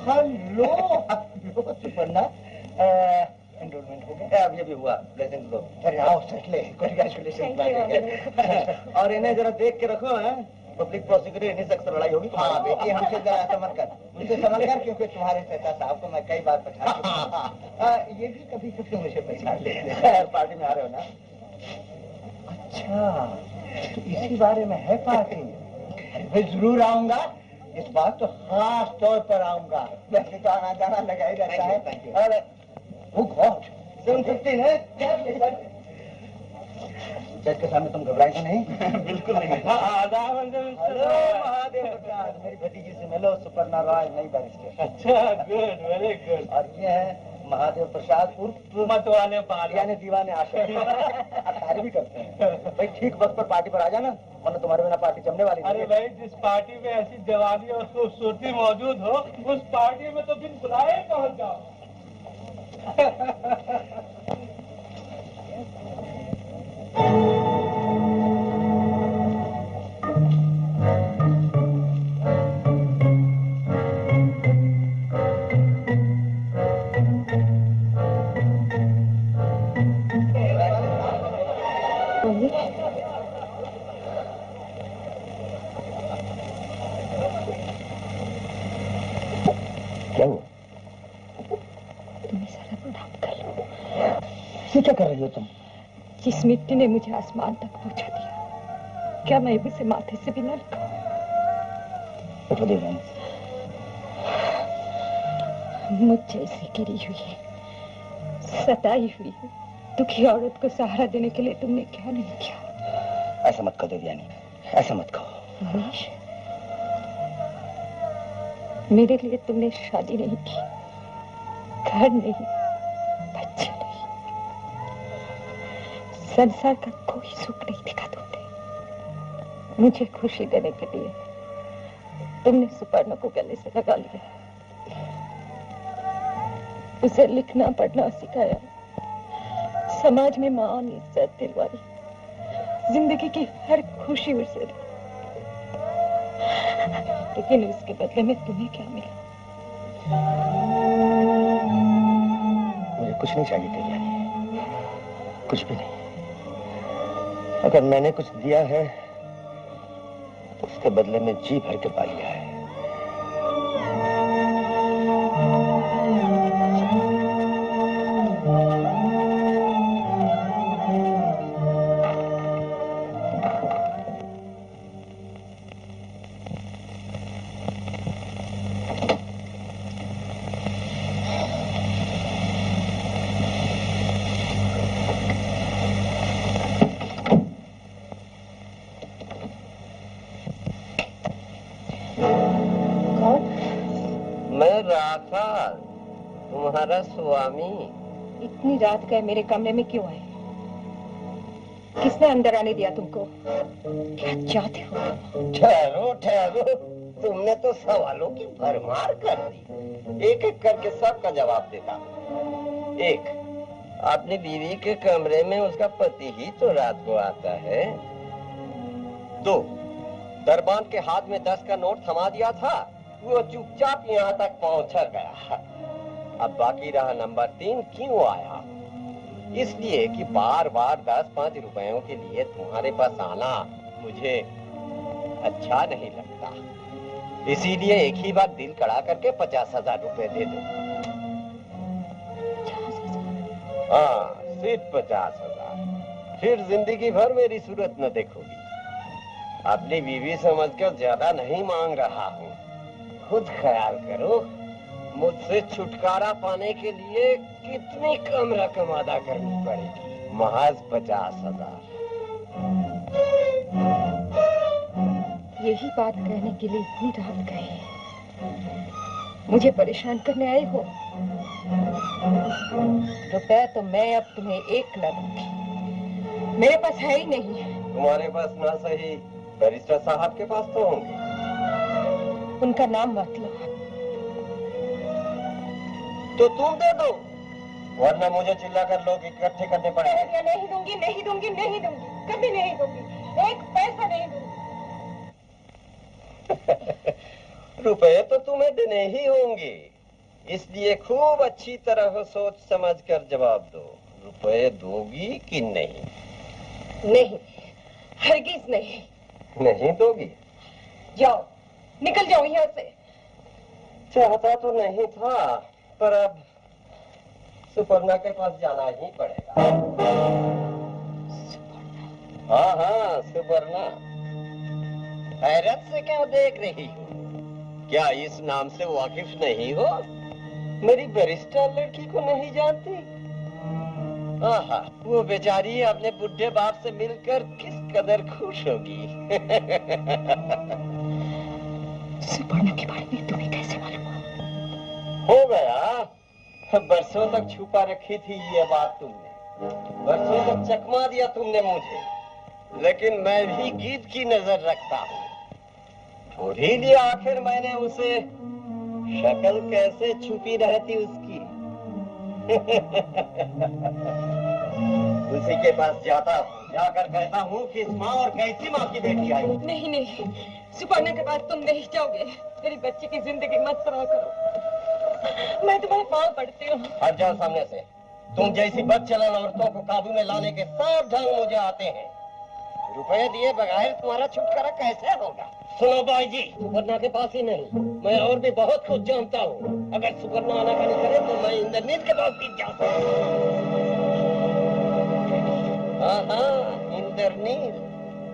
हेलो सुपर्णा, एनरोलमेंट हो गया? अभी अभी हुआ। ब्लेसिंग दो। अरे आओ सेटले, कांग्रेचुलेशन। और इन्हें जरा देख के रखो। है पब्लिक प्रोसिक्यूटर, इन्हीं से अक्सर लड़ाई होगी। हाँ बेटी, हमसे जरा समझ कर, मुझसे समझ कर, क्योंकि तुम्हारे सहता साहब को मैं कई बार पहचान चुका हूं। ये भी कभी कभी मुझे पहचान लेते हैं। पार्टी में आ रहे हो ना? अच्छा, तो इसी बारे में है पार्टी? मैं जरूर आऊंगा। इस बार तो खास तौर पर आऊंगा। वैसे तो आना जाना लगा ही रहता है। अरे वो गॉड, 7:15 है। जज के सामने तुम घबराए तो नहीं? बिल्कुल नहीं। हेलो महादेव प्रसाद, मेरी भतीजी से मिलो, सुपर्णा रॉय, नई बैरिस्टर। अच्छा, गुड, वेरी गुड। और ये है महादेव प्रसाद उर्फ मत वाले बाल, यानी दीवाने आशिक। अखाड़े भी करते हैं। भाई ठीक वक्त पर पार्टी पर आ जाना, वरना तुम्हारे बिना पार्टी जमने वाली नहीं। अरे भाई, जिस पार्टी में ऐसी जवानी और खूबसूरती मौजूद हो, उस पार्टी में तो बिन बुलाए पहुंच जाओ। क्या हुआ? तुम्हें सारा प्रणाम कर लो। ये क्या कर रही हो तुम? जिस मिट्टी ने मुझे आसमान तक पहुंचा दिया, क्या मैं उसे माथे से भी न लूं? उठो देवान। मुझ जैसी गिरी हुई, सताई हुई, दुखी औरत को सहारा देने के लिए तुमने क्या नहीं किया? ऐसा मत कहो देवयानी, ऐसा मत कहो। मनीष, मेरे लिए तुमने शादी नहीं की, घर नहीं, बच्चे नहीं, संसार का कोई सुख नहीं दिखा तुमने। मुझे खुशी देने के लिए तुमने सुपर्णा को गले से लगा लिया, उसे लिखना पढ़ना सिखाया, समाज में मान इज्जत दिलवाई, जिंदगी की हर खुशी उसे दी। लेकिन उसके बदले में तुम्हें क्या मिला? मुझे कुछ नहीं चाहिए देवयानी। कुछ भी नहीं। अगर मैंने कुछ दिया है तो उसके बदले में जी भर के पा लिया है। तुम्हारा स्वामी। इतनी रात गए मेरे कमरे में क्यों आए? किसने अंदर आने दिया तुमको? क्या चाहते हो? ठहरो ठहरो, तुमने तो सवालों की भरमार कर दी। एक एक करके सबका जवाब देता। एक, अपनी बीवी के कमरे में उसका पति ही तो रात को आता है। 2, दरबान के हाथ में 10 का नोट थमा दिया था, वो चुपचाप यहाँ तक पहुँच गया। अब बाकी रहा नंबर 3, क्यों आया? इसलिए कि बार बार 10-5 रुपयों के लिए तुम्हारे पास आना मुझे अच्छा नहीं लगता। इसीलिए एक ही बार दिल कड़ा करके 50,000 रुपए दे दो। 50,000? हाँ, सिर्फ 50,000। फिर जिंदगी भर मेरी सूरत न देखोगी। अपनी बीवी समझकर ज्यादा नहीं मांग रहा हूँ। खुद ख्याल करो, मुझसे छुटकारा पाने के लिए कितनी कम रकम अदा करनी पड़ेगी? महज 50,000। यही बात कहने के लिए इतनी रात गए? मुझे परेशान करने आए हो? रुपए तो मैं अब तुम्हें 1 न दूंगी। मेरे पास है ही नहीं। तुम्हारे पास ना सही, बैरिस्टर साहब के पास तो होंगे। उनका नाम मत लो। तो तुम दे दो, वरना मुझे चिल्लाकर लोग इकट्ठे करने पड़ेंगे। नहीं दूंगी, नहीं दूंगी, नहीं दूंगी, कभी नहीं दूंगी, 1 पैसा नहीं दूंगी। रुपए तो तुम्हें देने ही होंगे, इसलिए खूब अच्छी तरह सोच समझ कर जवाब दो। रुपए दोगी कि नहीं? नहीं, हरगिज नहीं। नहीं दोगी? जाओ, निकल जाओ यहाँ से। चाहता तो नहीं था, पर अब सुपर्णा के पास जाना ही पड़ेगा। हाँ हाँ, सुपर्णा। हैरत से क्यों देख रही हो? क्या इस नाम से वाकिफ नहीं हो? मेरी बैरिस्टर लड़की को नहीं जानती? आहा, वो बेचारी अपने बुढ़े बाप से मिलकर किस कदर खुश होगी। सुपर्णा के बारे में तुम्हें कैसे मालूम? हो गया, बरसों तक छुपा रखी थी ये बात तुमने। बरसों तक चकमा दिया तुमने मुझे, लेकिन मैं भी गीत की नजर रखता हूँ। थोड़ी लिए आखिर मैंने उसे शक्ल कैसे छुपी रहती उसकी। उसी के पास जाता हूँ, जाकर कहता हूँ कि इस माँ और कैसी माँ की बेटी आई। नहीं नहीं, सुपर्णा के पास तुम नहीं जाओगे। मेरी बच्ची की जिंदगी मत तबाह करो। मैं तुम्हारे पाँव पड़ती हूँ। हट जाओ सामने से। तुम जैसी बदचलन औरतों को काबू में लाने के सब ढंग मुझे आते हैं। रुपए दिए बगैर तुम्हारा छुटकारा कैसे होगा? सुनो भाई जी, सुपर्णा के पास ही नहीं, मैं और भी बहुत कुछ जानता हूँ। अगर सुपर्णा आनाकानी करे तो मैं इंद्रनील के पास भी जा सकता हूँ। हाँ हाँ, इंद्रनील,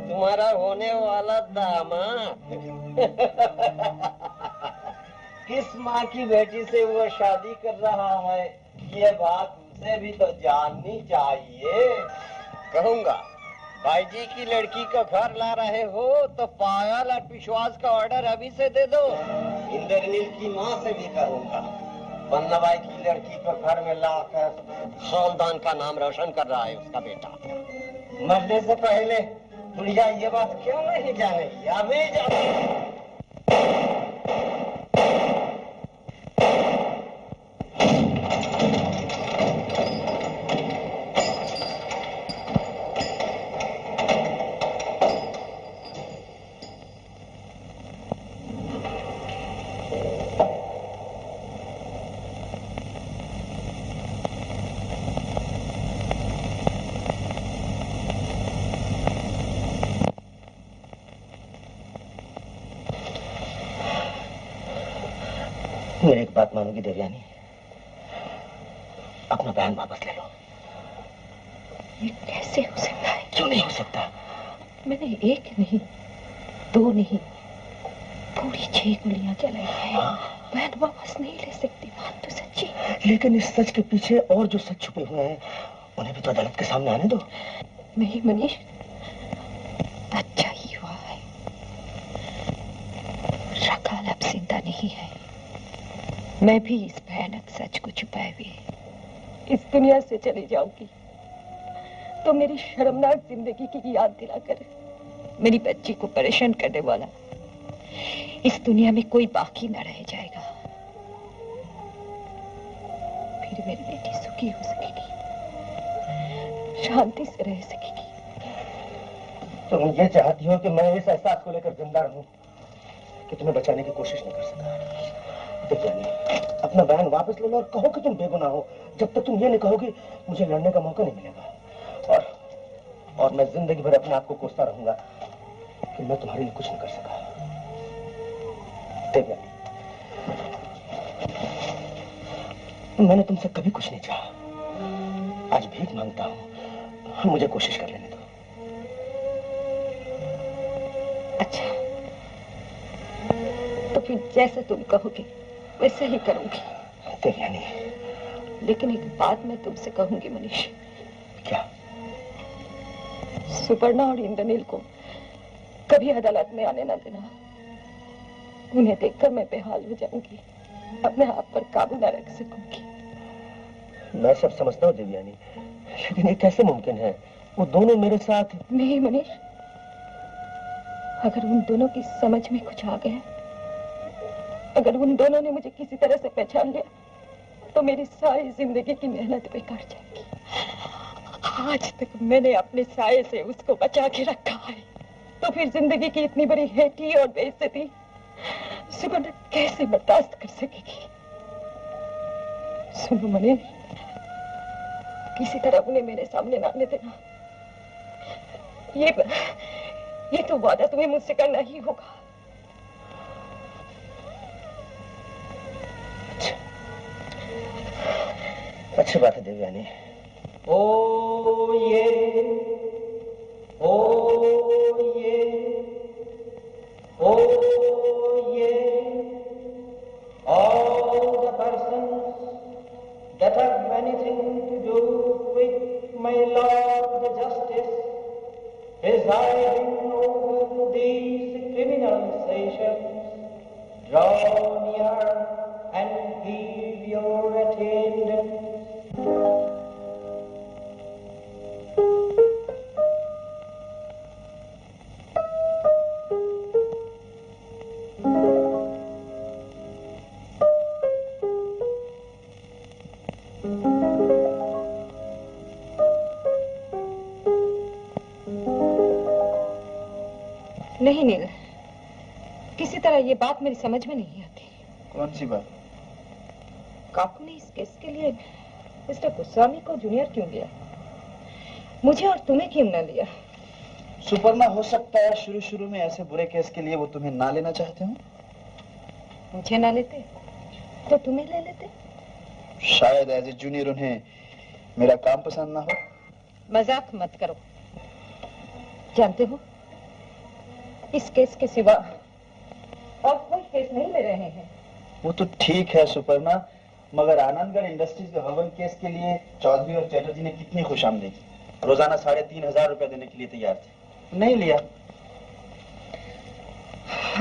तुम्हारा होने वाला दामाद। किस माँ की बेटी से वो शादी कर रहा है, ये बात उसे भी तो जाननी चाहिए। कहूँगा, भाई जी की लड़की को घर ला रहे हो तो पायल और विश्वास का ऑर्डर अभी से दे दो। इंद्रनील की माँ से भी कहूँगा, पन्नाबाई की लड़की को घर में लाकर खानदान का नाम रोशन कर रहा है उसका बेटा। मरने से पहले दुनिया ये बात क्यों नहीं जानेगी? अभी जाने। मेरी एक बात मानोगी देवयानी? अपना बयान वापस ले लो। ये कैसे हो सकता है? क्यों नहीं हो सकता? मैंने एक नहीं, दो नहीं, पूरी 6 गोलियां चलाई है। बयान वापस नहीं ले सकती, बात तो सच्ची। लेकिन इस सच के पीछे और जो सच छुपे हुए हैं उन्हें भी तो अदालत के सामने आने दो। नहीं मनीष, अच्छा ही हुआ है रकाल अब जिंदा नहीं है। मैं भी इस भयानक सच को छुपाए हुए इस दुनिया से चली जाऊंगी तो मेरी शर्मनाक जिंदगी की याद दिलाकर मेरी बच्ची को परेशान करने वाला इस दुनिया में कोई बाकी न रह जाएगा। फिर मेरी बेटी सुखी हो सकेगी, शांति से रह सकेगी। तुम ये चाहती हो कि मैं इस एहसास को लेकर जिंदा रहूं कि तुम्हें बचाने की कोशिश नहीं कर सका। देवयानी, अपना बयान वापस ले लो और कहो कि तुम बेगुनाह हो। जब तक तुम ये नहीं कहोगी मुझे लड़ने का मौका नहीं मिलेगा। और मैं जिंदगी भर अपने आप को कोसता रहूंगा कि मैं तुम्हारे लिए कुछ नहीं कर सका। देवयानी, मैंने तुमसे कभी कुछ नहीं चाहा। आज भीख मांगता हूं, मुझे कोशिश कर लेने दो। अच्छा, तो फिर जैसे तुम कहोगे वैसे ही करूंगी। देवयानी, लेकिन एक बात मैं तुमसे कहूंगी मनीष। क्या? सुपर्णा और इंद्रनील को कभी अदालत में आने न देना। उन्हें देखकर मैं बेहाल हो जाऊंगी, अपने आप पर काबू न रख सकूंगी। मैं सब समझता हूँ देवयानी, लेकिन ये कैसे मुमकिन है? वो दोनों मेरे साथ। नहीं मनीष, अगर उन दोनों की समझ में कुछ आ गया, अगर उन दोनों ने मुझे किसी तरह से पहचान लिया, तो मेरी सारी जिंदगी की मेहनत बेकार जाएगी। आज तक मैंने अपने साये से उसको बचा के रखा है, तो फिर जिंदगी की इतनी बड़ी हेठी और बेइज्जती सुपर्णा कैसे बर्दाश्त कर सकेगी? सुनो मनीष, किसी तरह उन्हें मेरे सामने ना आने देना। ये तो वादा तुम्हें मुझसे करना ही होगा। अच्छी बात है देवयानी। ओ ये all the persons that have anything to do with my Lord the Justice presiding over these criminal sessions, draw near and give your attendance. नहीं नील, किसी तरह ये बात मेरी समझ में नहीं आती। कौन सी बात? काकू ने इस केस के लिए मिस्टर गोस्वामी को जूनियर क्यों लिया? मुझे और तुम्हें क्यों न लिया? सुपर्णा, हो सकता है शुरू में ऐसे बुरे केस के लिए वो तुम्हें ना लेना चाहते हो। मुझे ना लेते तो तुम्हें ले लेते। शायद एज ए जूनियर उन्हें मेरा काम पसंद ना हो। मजाक मत करो। जानते हो, इस केस के सिवा और कोई केस नहीं ले रहे हैं। वो तो ठीक है सुपर्णा, मगर आनंदगढ़ इंडस्ट्रीज के हवन केस के लिए चौधरी और चैटर्जी ने कितनी खुशामदीद की। रोजाना 3,500 रुपए देने के लिए तैयार थे, नहीं लिया।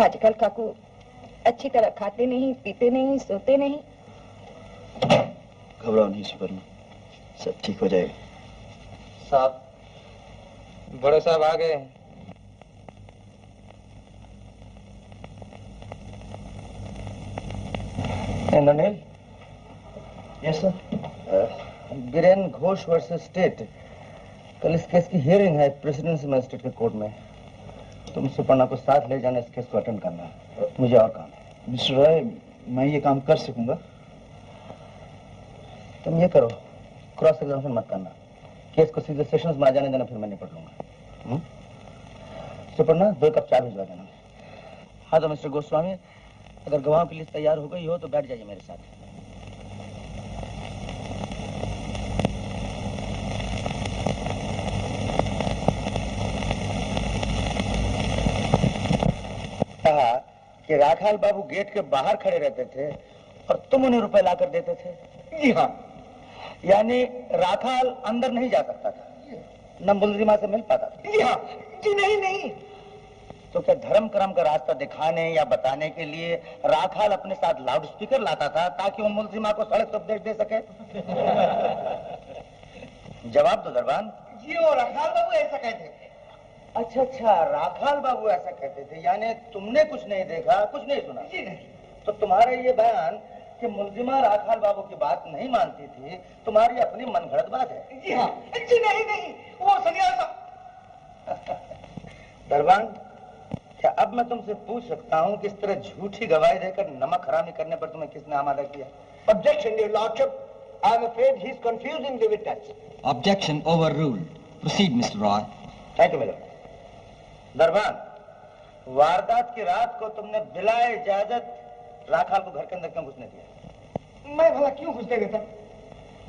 आजकल काकू अच्छी तरह खाते नहीं, पीते नहीं, सोते नहीं। घबराओ नहीं सुपर्णा, सब ठीक हो जाएगा। साहब, बड़े साहब आ गए। Indranil? Yes sir. Biren Ghosh versus state, कल इस केस की हियरिंग है प्रेसिडेंसी मजिस्ट्रेट के कोर्ट में। तुम सुपर्णा को साथ ले जाना, इस केस को अटेंड करना है। मुझे और काम है। मिस्टर रॉय, मैं ये काम कर सकूंगा? तुम ये करो, क्रॉस एग्जामिनेशन मत करना, केस को सीधे सेशंस में आ जाने देना, फिर मैं निपट लूंगा। सुपर्णा, 2 कप चाय भिजवा देना। हाँ तो मिस्टर गोस्वामी, अगर गवाहों की लिस्ट तैयार हो गई हो तो बैठ जाइए मेरे साथ। कहा कि राखाल बाबू गेट के बाहर खड़े रहते थे और तुम उन्हें रुपए लाकर देते थे। जी हाँ। यानी राखाल अंदर नहीं जा सकता था, न मुलजिमा से मिल पाता था। जी हाँ। जी नहीं। तो क्या धर्म कर्म का रास्ता दिखाने या बताने के लिए राखाल अपने साथ लाउड स्पीकर लाता था ताकि वो मुलजिमा को सड़क पर उपदेश दे सके? जवाब दो दरबान। जी वो राखाल बाबू ऐसा कहते थे। अच्छा, राखाल बाबू ऐसा कहते थे, यानी तुमने कुछ नहीं देखा, कुछ नहीं सुना? जी नहीं। तो तुम्हारा ये बयान कि मुलजिमा राखाल बाबू की बात नहीं मानती थी, तुम्हारी अपनी मनगढ़ंत बात है? जी हाँ। जी नहीं, वो सन्यासा। दरबान, क्या अब मैं तुमसे पूछ सकता हूँ कि इस तरह झूठी गवाही देकर नमक हरामी करने पर तुम्हें किसने आमादा किया? Objection, your lordship. I am afraid he is confusing the witness. Objection overruled. Proceed, Mr. Roy. Thank you मिलो। दरबान, वारदात की रात को तुमने बिला इजाजत राखाल को घर के अंदर क्यों घुसने दिया? मैं भला क्यों घुसने देता?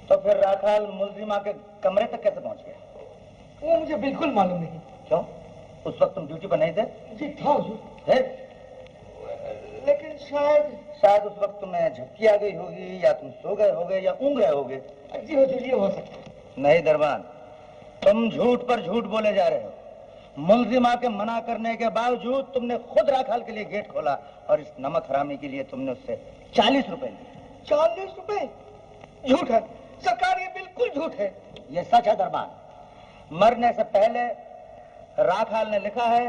तो फिर राखाल मुलजिमा के कमरे तक कैसे पहुंच गया? वो मुझे बिल्कुल मालूम नहीं। क्यों? उस वक्त तुम ड्यूटी पर नहीं थे? जी था हुजूर। थे? लेकिन शायद उस वक्त तुम्हें झपकी आ गई होगी, या तुम सो गए होगे, या ऊँघ गए होगे। जी हुजूर, ये हो सकता है। नहीं दरबान, तुम झूठ पर झूठ बोले जा रहे हो। मुलजिमा के मना करने के बावजूद तुमने खुद राखाल के लिए गेट खोला और इस नमक हरामी के लिए तुमने उससे 40 रुपए लिए। 40 रुपए? झूठ है सरकार, ये बिल्कुल झूठ है। ये सच है दरबान। मरने से पहले राखाल ने लिखा है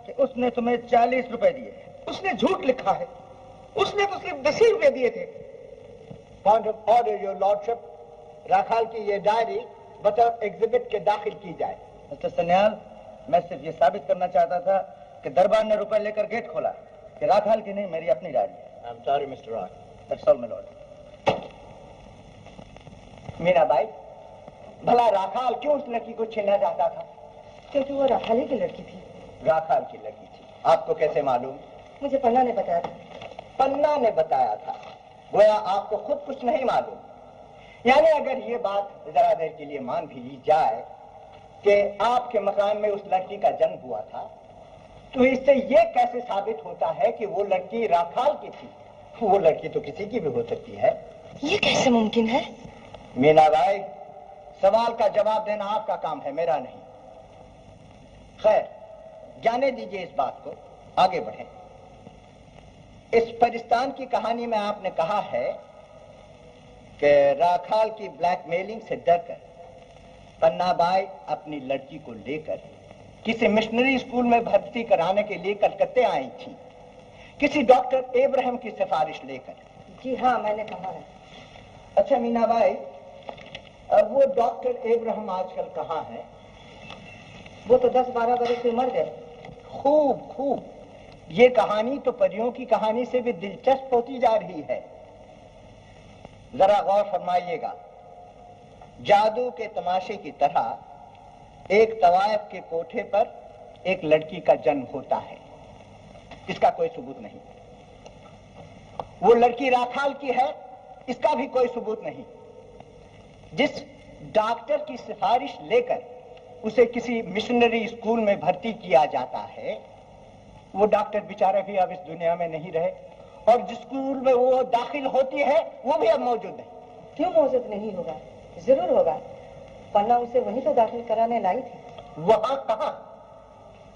कि उसने तुम्हें 40 रुपए दिए। उसने झूठ लिखा है, उसने तो सिर्फ 10 रुपए दिए थे। Point of order your lordship, Rakhal की ये डायरी बतौर एग्जिबिट के दाखिल की जाए। मिस्टर सन्याल, मैं सिर्फ ये साबित करना चाहता था कि दरबार ने रुपए लेकर गेट खोला कि राखाल की नहीं, मेरी अपनी डायरी है। I am sorry mister Roy. That's all my Lord. Meenabai, भला राखाल क्यों उस लड़की को छीनना चाहता था? क्योंकि वो राखाल ही की लड़की थी। राखाल की लड़की थी, आपको कैसे मालूम? मुझे पन्ना ने बताया था। पन्ना ने बताया था? गोया आपको खुद कुछ नहीं मालूम। यानी अगर ये बात जरा देर के लिए मान भी ली जाए कि आपके मकान में उस लड़की का जन्म हुआ था, तो इससे ये कैसे साबित होता है कि वो लड़की राखाल की थी? वो लड़की तो किसी की भी हो सकती है। ये कैसे मुमकिन है? मीनाबाई, सवाल का जवाब देना आपका काम है, मेरा नहीं। खैर, जाने दीजिए इस बात को, आगे बढ़ें। इस परिस्तान की कहानी में आपने कहा है कि राखाल की ब्लैकमेलिंग से डरकर पन्नाबाई अपनी लड़की को लेकर किसी मिशनरी स्कूल में भर्ती कराने के लिए कलकत्ते आई थी, किसी डॉक्टर इब्राहिम की सिफारिश लेकर। जी हाँ, मैंने कहा है। अच्छा मीनाबाई, अब वो डॉक्टर इब्राहिम आजकल कहाँ है? वो तो 10-12 बरस से मर गए। खूब। ये कहानी तो परियों की कहानी से भी दिलचस्प होती जा रही है। जरा गौर फरमाइएगा। जादू के तमाशे की तरह एक तवायफ के कोठे पर एक लड़की का जन्म होता है। इसका कोई सबूत नहीं। वो लड़की राखाल की है, इसका भी कोई सबूत नहीं। जिस डॉक्टर की सिफारिश लेकर उसे किसी मिशनरी स्कूल में भर्ती किया जाता है, वो डॉक्टर बेचारे भी अब इस दुनिया में नहीं रहे, और जिस स्कूल में वो दाखिल होती है वो भी अब मौजूद नहीं। क्यों मौजूद नहीं होगा? जरूर होगा। पन्ना उसे वहीं तो दाखिल कराने लाई थी। वहां कहाँ?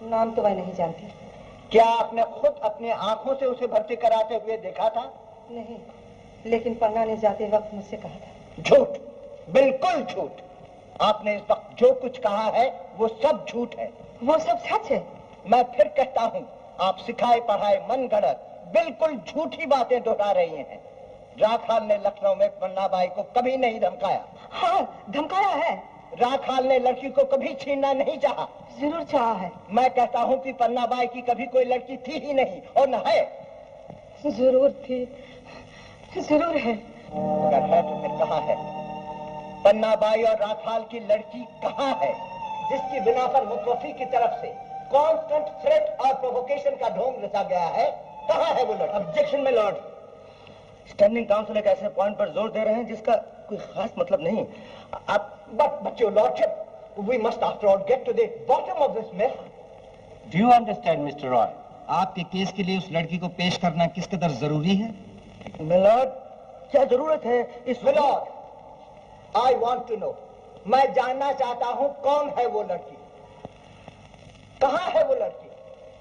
नाम तो मैं नहीं जानती। क्या आपने खुद अपनी आंखों से उसे भर्ती कराते हुए देखा था? नहीं, लेकिन पन्ना ने जाते वक्त मुझसे कहा था। झूठ, बिल्कुल झूठ। आपने इस वक्त जो कुछ कहा है वो सब झूठ है। वो सब सच है। मैं फिर कहता हूँ, आप सिखाए पढ़ाए मन गढ़त बिल्कुल झूठी बातें दोहरा रही हैं। राखाल ने लखनऊ में पन्नाबाई को कभी नहीं धमकाया। हाँ, धमकाया है। राखाल ने लड़की को कभी छीनना नहीं चाहा। जरूर चाहा है। मैं कहता हूँ कि पन्नाबाई की कभी कोई लड़की थी ही नहीं, और न है। जरूर थी, जरूर है। अगर है तो फिर कहाँ है? पन्नाबाई और राखाल की लड़की कहाँ है, जिसकी बिना पर मुतवफी की तरफ से कांस्टेंट थ्रेट और प्रोवोकेशन का ढोंग रचा गया है कहाँ है वो लड़की? ऑब्जेक्शन में लॉर्ड, स्टैंडिंग काउंसिल एक ऐसे पॉइंट पर जोर दे रहे हैं जिसका कोई खास मतलब नहीं। आप but your lordship, we must after all get to the bottom of this myth. Do you understand, Mr. Roy? आपके केस के लिए उस लड़की को पेश करना किस कदर जरूरी है? मिलॉर्ड, क्या जरूरत है इस? Milord, I want to know. मैं जानना चाहता हूं कौन है वो लड़की, कहां है वो लड़की,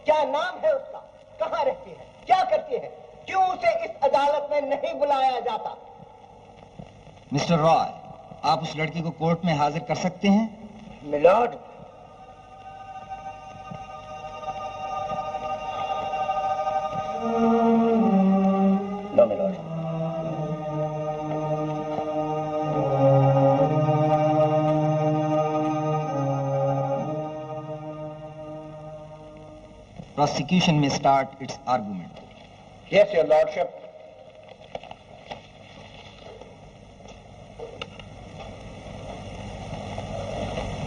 क्या नाम है उसका, कहां रहती है, क्या करती है, क्यों उसे इस अदालत में नहीं बुलाया जाता? मिस्टर रॉय, आप उस लड़की को कोर्ट में हाजिर कर सकते हैं? Milord, no milord. Prosecution may start its argument. Yes, your lordship.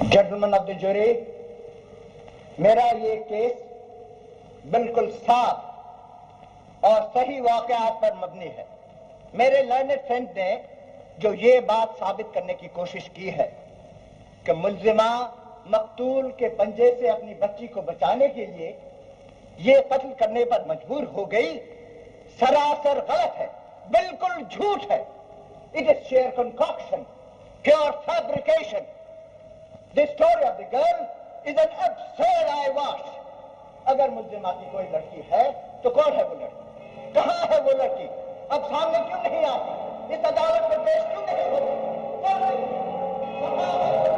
Gentlemen of the jury, मेरा ये केस बिल्कुल साफ और सही वाकयात पर मबनी है। मेरे लर्नेड फ्रेंड ने जो ये बात साबित करने की कोशिश की है कि मुल्जिमा मकतूल के पंजे से अपनी बच्ची को बचाने के लिए ये कत्ल करने पर मजबूर हो गई, सरासर गलत है, बिल्कुल झूठ है। It is sheer concoction, pure fabrication. The story of the girl is an absurd eyewash. अगर मुल्जिमा की कोई लड़की है तो कौन है वो लड़की, कहां है वो लड़की, अब सामने क्यों नहीं आती, इस अदालत में पेश क्यों नहीं होती, कौन है, कहां है वो लड़की?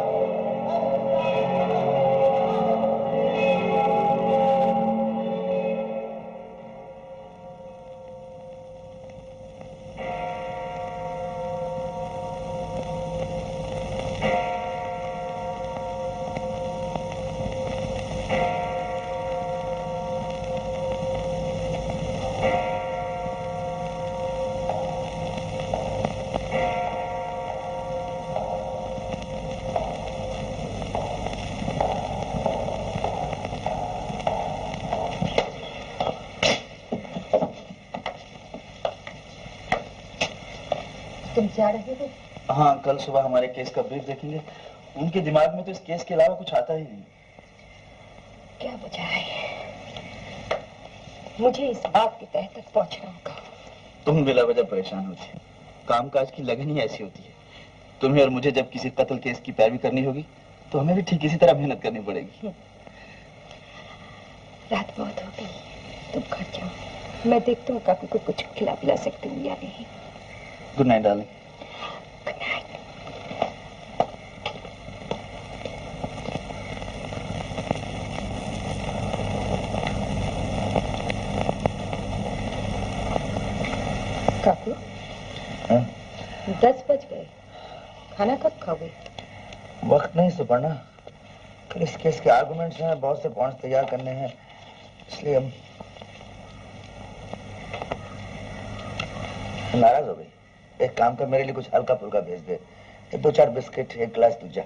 तुम जा रहे हो? हाँ, कल सुबह हमारे केस का ब्रीफ देखेंगे। उनके दिमाग में तो इस केस के अलावा कुछ आता ही नहीं। क्या वजह है? मुझे इस बात के तह तक पहुंचना होगा। तुम बिला वजह परेशान होती है, कामकाज की लगन ही ऐसी होती है। तुम्हें और मुझे जब किसी कत्ल केस की पैरवी करनी होगी तो हमें भी ठीक इसी तरह मेहनत करनी पड़ेगी। रात बहुत हो गई, तुम घर जाओ, मैं देखता हूँ काकू को कुछ खिला पिला सकती हूँ या नहीं। Good night darling. Good night. काकू, 10 बज गए, खाना कब खाओगे? वक्त नहीं सुपर्णा, कल इस केस के आर्गुमेंट्स हैं, बहुत से पॉइंट्स तैयार करने हैं, इसलिए हम नाराज हो गई। एक काम कर, मेरे लिए कुछ हल्का फुल्का भेज दे, 2-4 बिस्किट, 1 गिलास दूजा।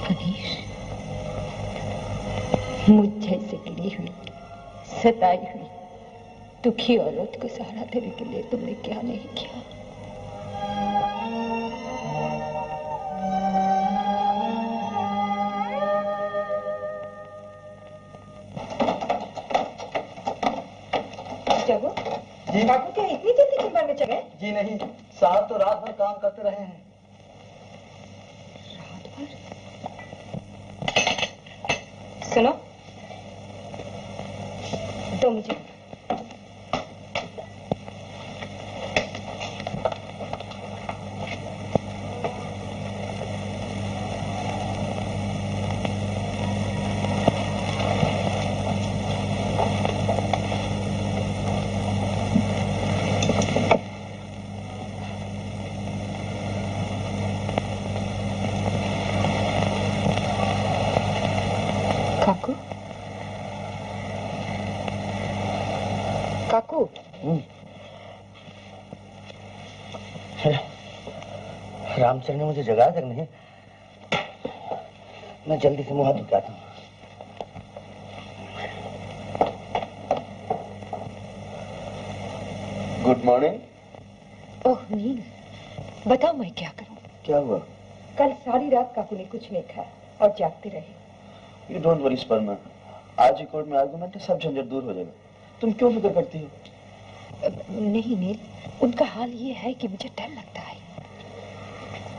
मनीष, मुझ जैसे गिरी हुई, सताई हुई, दुखी औरत को सहारा देने के लिए तुमने क्या नहीं किया। जागो, बाबू क्या इतनी जल्दी चेंबर में चले? जी नहीं, साहब तो रात भर काम करते रहे हैं। रात भर? सुनो, दो मुझे। काकू, काकू, रामचंद्र ने मुझे जगा कर नहीं, मैं जल्दी से मुंह हाथ धो के आता हूँ। Good morning. ओह नील, बताओ मैं क्या करूं? क्या हुआ? कल सारी रात काकू ने कुछ नहीं खाया और जागते रहे। यू डोंट वरी स्पर्मा, आज ही कोर्ट में आर्गुमेंट है, सब झंझट दूर हो जाएगा। तुम क्यों फिक्र करती हो? नहीं नील, उनका हाल ये है कि मुझे डर लगता है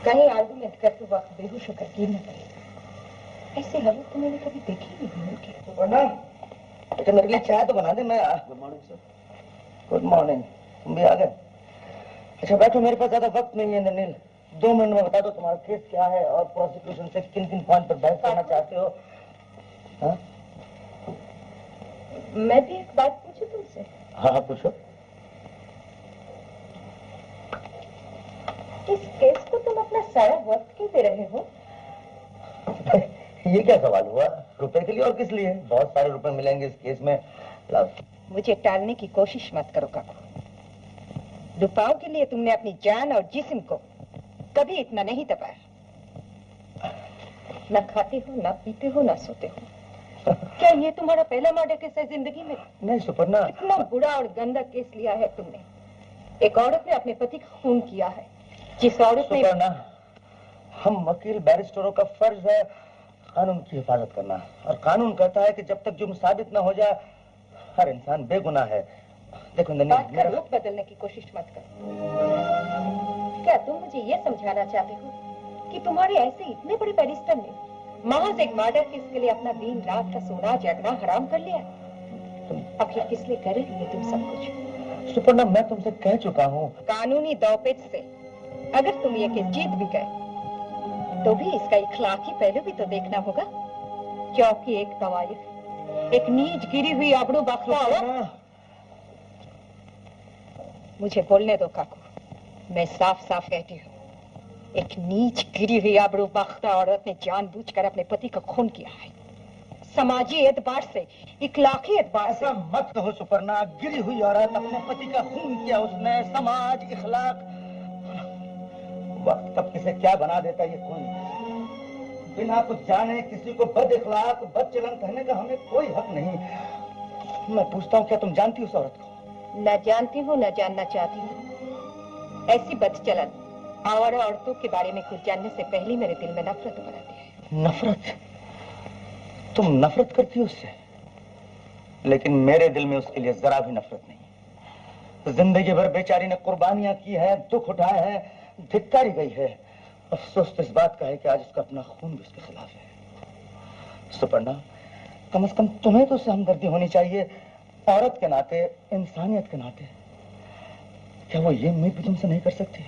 कहीं आर्गुमेंट करते वक्त बेहोश होकर गिर न पड़े। ऐसे हालत तो मैंने कभी देखी नहीं उनके। बेटा मेरे लिए चाय तो बना दे। मैं good morning sir. Good morning, तुम भी आ गए? अच्छा बैठो, मेरे पास ज्यादा वक्त नहीं है नील। 2 मिनट में बता दो तुम्हारा केस क्या है और प्रोसिक्यूशन से किन किन पॉइंट पर बहस करना चाहते हो। हाँ? मैं भी एक बात पूछूं तुमसे? हाँ पूछो। इस केस को तुम अपना सारा वक्त क्यों दे रहे हो? ये क्या सवाल हुआ? रुपए के लिए और किस लिए? बहुत सारे रुपए मिलेंगे इस केस में। मुझे टालने की कोशिश मत करो काकू। रुपयों के लिए तुमने अपनी जान और जिस्म को कभी इतना नहीं दबाया। न खाते हो, न पीते हो, न सोते हो। क्या ये तुम्हारा पहला मर्डर केस है जिंदगी में? नहीं सुपर्णा, इतना बुरा और गंदा केस लिया है तुमने। एक औरत ने अपने पति का खून किया है, जिस औरत ने। सुपर्णा, हम वकील बैरिस्टरों का फर्ज है कानून की हिफाजत करना, और कानून कहता है कि जब तक जुर्म साबित न हो जाए हर इंसान बेगुनाह है। देखो बात का रुख बदलने की कोशिश मत करो। क्या तुम मुझे ये समझाना चाहते हो कि तुम्हारे ऐसे इतने बड़े बैरिस्टर ने महज एक मर्डर केस के लिए अपना दिन रात का सोना जगना हराम कर लिया? आखिर किस लिए कर रही हो तुम सब कुछ? सुपर्णा, मैं तुमसे कह चुका हूँ, कानूनी दांवपेच से अगर तुम ये केस जीत भी गए तो भी इसका इखलाकी पहलू भी तो देखना होगा, क्योंकि एक तवायफ, एक नीच गिरी हुई आबरू बख्ता औरत। मुझे बोलने दो काकू, मैं साफ साफ कहती हूँ, एक नीच गिरी हुई आबरू बख्ता औरत ने जानबूझकर अपने पति का खून किया है। समाजी एतबार से, इखलाकी एतबार से। मत कहो सुपर्णा, गिरी हुई औरत अपने पति का खून किया उसने। समाज, इखलाक, वक्त कब किसे क्या बना देता ये कोई बिना कुछ जाने किसी को बद इखलाक, बद चलन कहने का हमें कोई हक नहीं। मैं पूछता हूँ, क्या तुम जानती हो उस औरत को? न जानती हूँ, न जानना चाहती हूँ। ऐसी बदचलन आवारा औरतों के बारे में कुछ जानने से पहले मेरे दिल में नफरत बनाती है। नफरत? तुम नफरत करती हो उससे? लेकिन मेरे दिल में उसके लिए जरा भी नफरत नहीं। जिंदगी भर बेचारी ने कुर्बानियां की है, दुख उठाए हैं, धिक्कारी गई है। अफसोस तो इस बात का है कि आज उसका अपना खून भी उसके खिलाफ है। सुपर्णा, कम से कम तुम्हें तो उससे हमदर्दी होनी चाहिए, औरत के नाते, इंसानियत के नाते। क्या वो ये उम्मीद भी तुमसे नहीं कर सकती?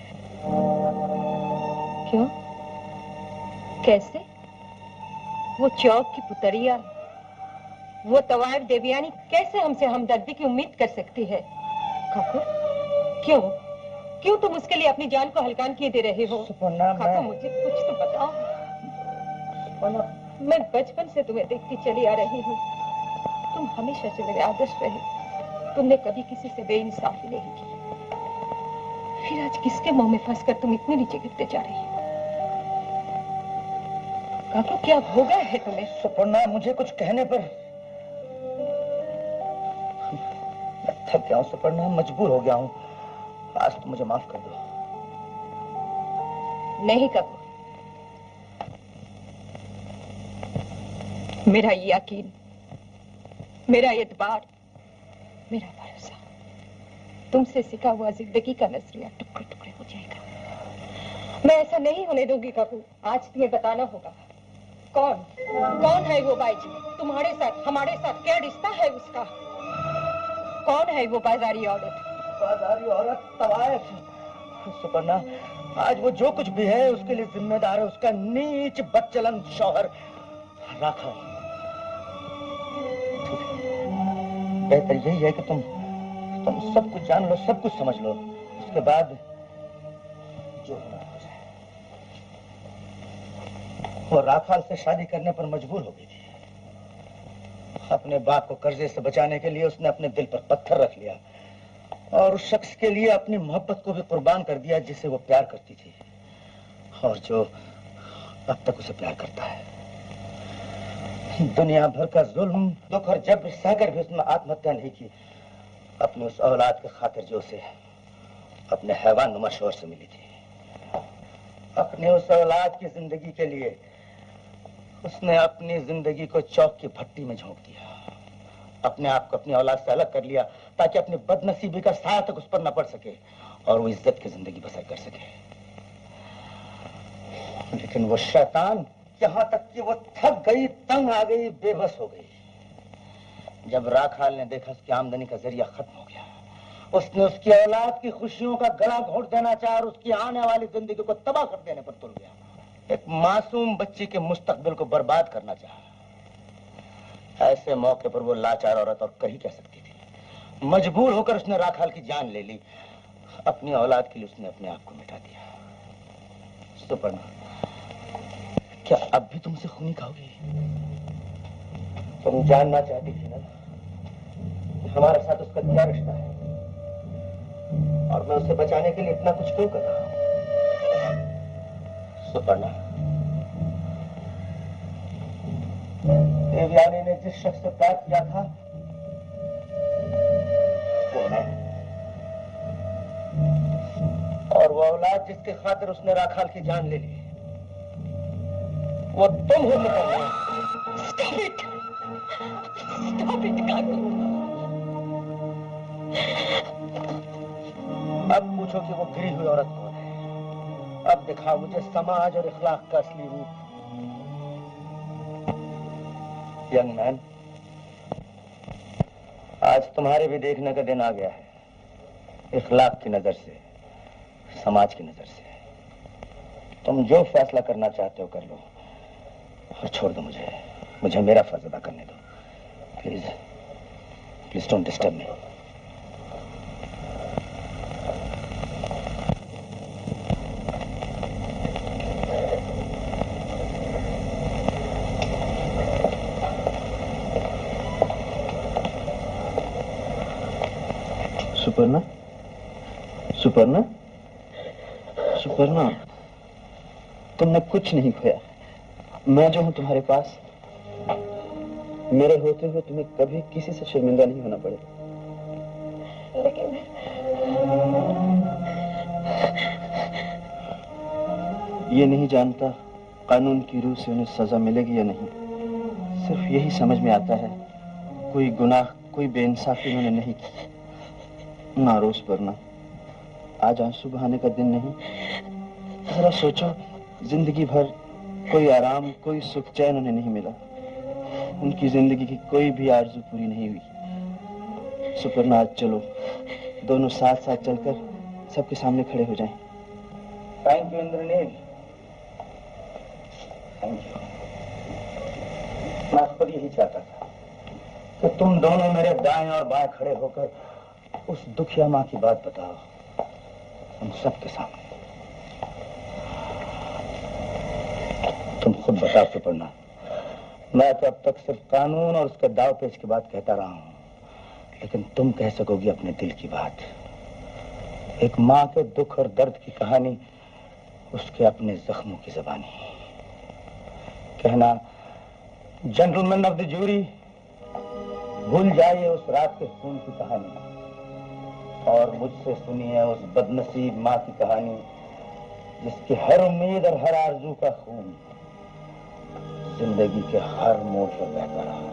क्यों? कैसे? वो चौक की पुतरिया, वो तवायफ देवयानी कैसे हमसे हमदर्दी की उम्मीद कर सकती है? काकू, क्यों क्यों तुम उसके लिए अपनी जान को हल्कान किए दे रहे हो? काकू, मुझे कुछ तो बताओ। मैं बचपन से तुम्हें देखती चली आ रही हूँ, तुम हमेशा से मेरे आदर्श रहे। तुमने कभी किसी से बेइंसाफी नहीं की, फिर आज किसके मुंह में फंसकर तुम इतने नीचे गिरते जा रही हो? काकू क्या हो गया है तुम्हें? सुपर्णा, मुझे कुछ कहने पर मैं थक गया हूँ सुपर्णा, मजबूर हो गया हूँ। आज तो मुझे माफ कर दो। नहीं काकू, मेरा यकीन, मेरा एतबार, मेरा भरोसा, तुमसे सिखा हुआ जिंदगी का नजरिया टुकड़े टुकड़े हो जाएगा। मैं ऐसा नहीं होने दूंगी काकू। आज तुम्हें बताना होगा कौन है वो बाइज, तुम्हारे साथ हमारे साथ क्या रिश्ता है उसका? कौन है वो बाजारी औरत? बाजारी औरत तवायफ। सुपर्णा, आज वो जो कुछ भी है उसके लिए जिम्मेदार है उसका नीच बदचलन शौहर राखा। बेहतर यही है कि तुम सब कुछ जान लो, सब कुछ समझ लो, उसके बाद जो होना हो जाए। वो राखाल से शादी करने पर मजबूर हो गई थी। अपने बाप को कर्जे से बचाने के लिए उसने अपने दिल पर पत्थर रख लिया और उस शख्स के लिए अपनी मोहब्बत को भी कुर्बान कर दिया जिसे वो प्यार करती थी और जो अब तक उसे प्यार करता है। दुनिया भर का जुल्म, दुख और जब्र सहकर भी उसने आत्महत्या नहीं की अपनी उस औलाद के खातिर जो उसे अपने हैवान नुमा शौहर से मिली थी। अपनी उस औलाद की जिंदगी के लिए उसने अपनी जिंदगी को चौक की भट्टी में झोंक दिया। अपने आप को अपनी औलाद से अलग कर लिया ताकि अपनी बदनसीबी का साया तक उस पर न पड़ सके और वो इज्जत की जिंदगी बसर कर सके। लेकिन वो शैतान, यहाँ तक कि वो थक गई, तंग आ गई, बेबस हो गई। जब राखाल ने देखा उसकी आमदनी का जरिया खत्म हो गया, उसने उसकी औलाद की खुशियों का गला घोट देना चाहा और उसकी आने वाली जिंदगी को तबाह कर देने पर तुल गया। एक मासूम बच्ची के मुस्तकबिल को बर्बाद करना चाहा। ऐसे मौके पर वो लाचार औरत और कर ही कह सकती थी। मजबूर होकर उसने राखाल की जान ले ली। अपनी औलाद के लिए उसने अपने आप को मिटा दिया। सुपर्णा, क्या अब भी तुमसे खूनी खाओगी? तुम जानना चाहती थी ना हमारे साथ उसका क्या रिश्ता है और मैं उसे बचाने के लिए इतना कुछ क्यों कर रहा हूं? सुपर्णा, देवयानी ने जिस शख्स से प्यार किया था वो मैं, और वो औलाद जिसके खातिर उसने राखाल की जान ले ली वो तुम हो। Stop it! Stop it, काकू। अब पूछो कि वो गिरी हुई औरत कौन है। अब दिखाओ मुझे समाज और इखलाक का असली रूप। यंग मैन, आज तुम्हारे भी देखने का दिन आ गया है। इखलाक की नजर से, समाज की नजर से। तुम जो फैसला करना चाहते हो कर लो और छोड़ दो मुझे मेरा फर्ज अदा करने दो। Please don't disturb me. Suparna, Suparna, Suparna, तुमने कुछ नहीं खोया। मैं जो हूं तुम्हारे पास, मेरे होते हुए तुम्हें कभी किसी से शर्मिंदा नहीं होना पड़ेगा। लेकिन ये नहीं जानता कानून की रूह से उन्हें सजा मिलेगी या नहीं। सिर्फ यही समझ में आता है कोई गुनाह, कोई बेइंसाफी उन्होंने नहीं की। ना रोज पड़ना, आज आंसू बहाने का दिन नहीं। जरा सोचो, जिंदगी भर कोई आराम, कोई सुख चैन उन्हें नहीं मिला। उनकी जिंदगी की कोई भी आरज़ू पूरी नहीं हुई। सुपर्णा, आज चलो, दोनों साथ साथ चलकर सबके सामने खड़े हो जाएं। Thank you Indranil, thank you. मैं खुद यही चाहता था कि तुम दोनों मेरे दाएं और बाएं खड़े होकर उस दुखिया माँ की बात बताओ उन सबके सामने। तुम खुद बताओ सुपर्णा, मैं तो अब तक सिर्फ कानून और उसके दाव पेच की बात कहता रहा हूं, लेकिन तुम कह सकोगी अपने दिल की बात। एक माँ के दुख और दर्द की कहानी, उसके अपने जख्मों की ज़बानी। कहना जेंटलमैन ऑफ द जूरी, भूल जाइए उस रात के खून की कहानी और मुझसे सुनिए उस बदनसीब माँ की कहानी जिसकी हर उम्मीद और हर आरजू का खून जिंदगी के हर मोड़ पर बहता रहा।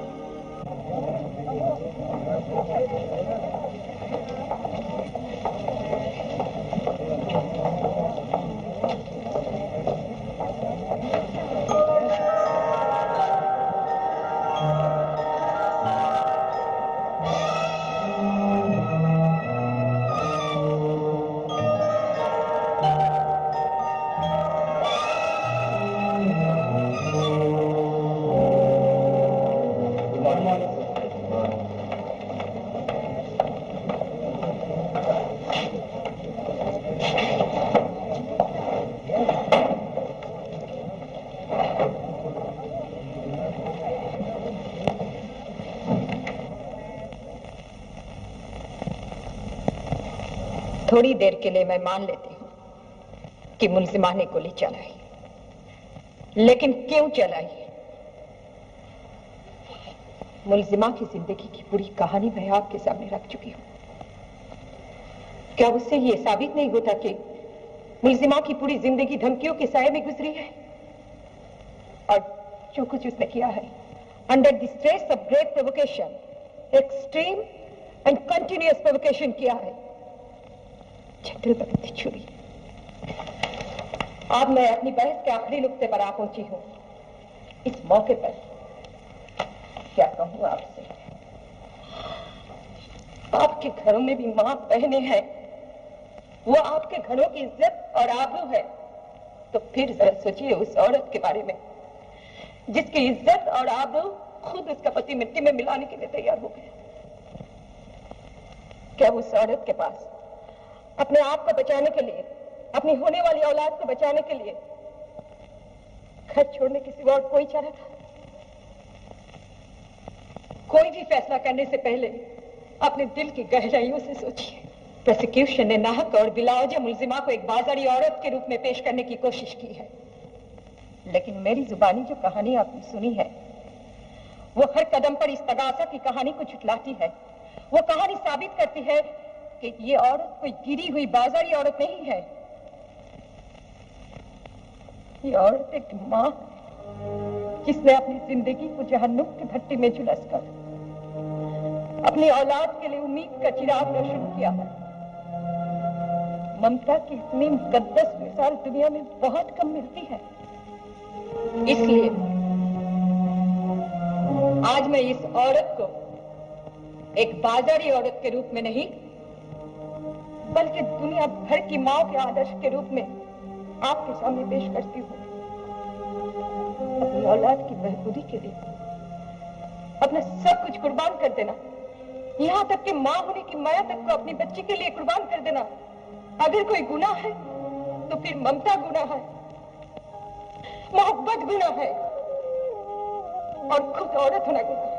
थोड़ी देर के लिए मैं मान लेती हूँ कि मुलजिमा ने गोली चलाई, लेकिन क्यों चलाई? मुलजिमा की जिंदगी की पूरी कहानी मैं आपके सामने रख चुकी हूँ। क्या उससे ये साबित नहीं होता कि मुलजिमा की पूरी जिंदगी धमकियों के साए में गुजरी है और जो कुछ उसने किया है under the stress of great provocation, extreme and continuous provocation किया है। छुरी। अब मैं अपनी बहस के आखिरी नुक्ते पर आ पहुंची हूं। इस मौके पर क्या कहूं आपसे? आपके घरों में भी मां बहनें हैं, वो आपके घरों की इज्जत और आबरू है। तो फिर जरा सोचिए उस औरत के बारे में जिसकी इज्जत और आबरू खुद उसका पति मिट्टी में मिलाने के लिए तैयार हो गया। क्या उस औरत के पास अपने आप को बचाने के लिए, अपनी होने वाली औलाद को बचाने के लिए घर छोड़ने के सिवा और कोई चारा था? कोई भी फैसला करने से पहले अपने दिल की गहराइयों से सोचिए। प्रोसिक्यूशन ने नाहक और बिलावजा मुलजिमा को एक बाजारी औरत के रूप में पेश करने की कोशिश की है, लेकिन मेरी जुबानी जो कहानी आपने सुनी है वो हर कदम पर इस तगासा की कहानी को झुठलाती है। वो कहानी साबित करती है कि ये औरत कोई गिरी हुई बाजारी औरत नहीं है। ये औरत एक मां जिसने अपनी जिंदगी को जहन्नुम की भट्टी में झुलसकर अपनी औलाद के लिए उम्मीद का चिराग रोशन किया है। ममता की इतनी मुकद्दस मिसाल दुनिया में बहुत कम मिलती है। इसलिए आज मैं इस औरत को एक बाजारी औरत के रूप में नहीं बल्कि दुनिया भर की मां के आदर्श के रूप में आपके सामने पेश करती हूँ। अपनी औलाद की बहबूदी के लिए अपना सब कुछ कुर्बान कर देना, यहाँ तक कि मां होने की माया तक को अपनी बच्ची के लिए कुर्बान कर देना। अगर कोई गुनाह है तो फिर ममता गुनाह है, मोहब्बत गुनाह है और खुद औरत होना गुनाह है।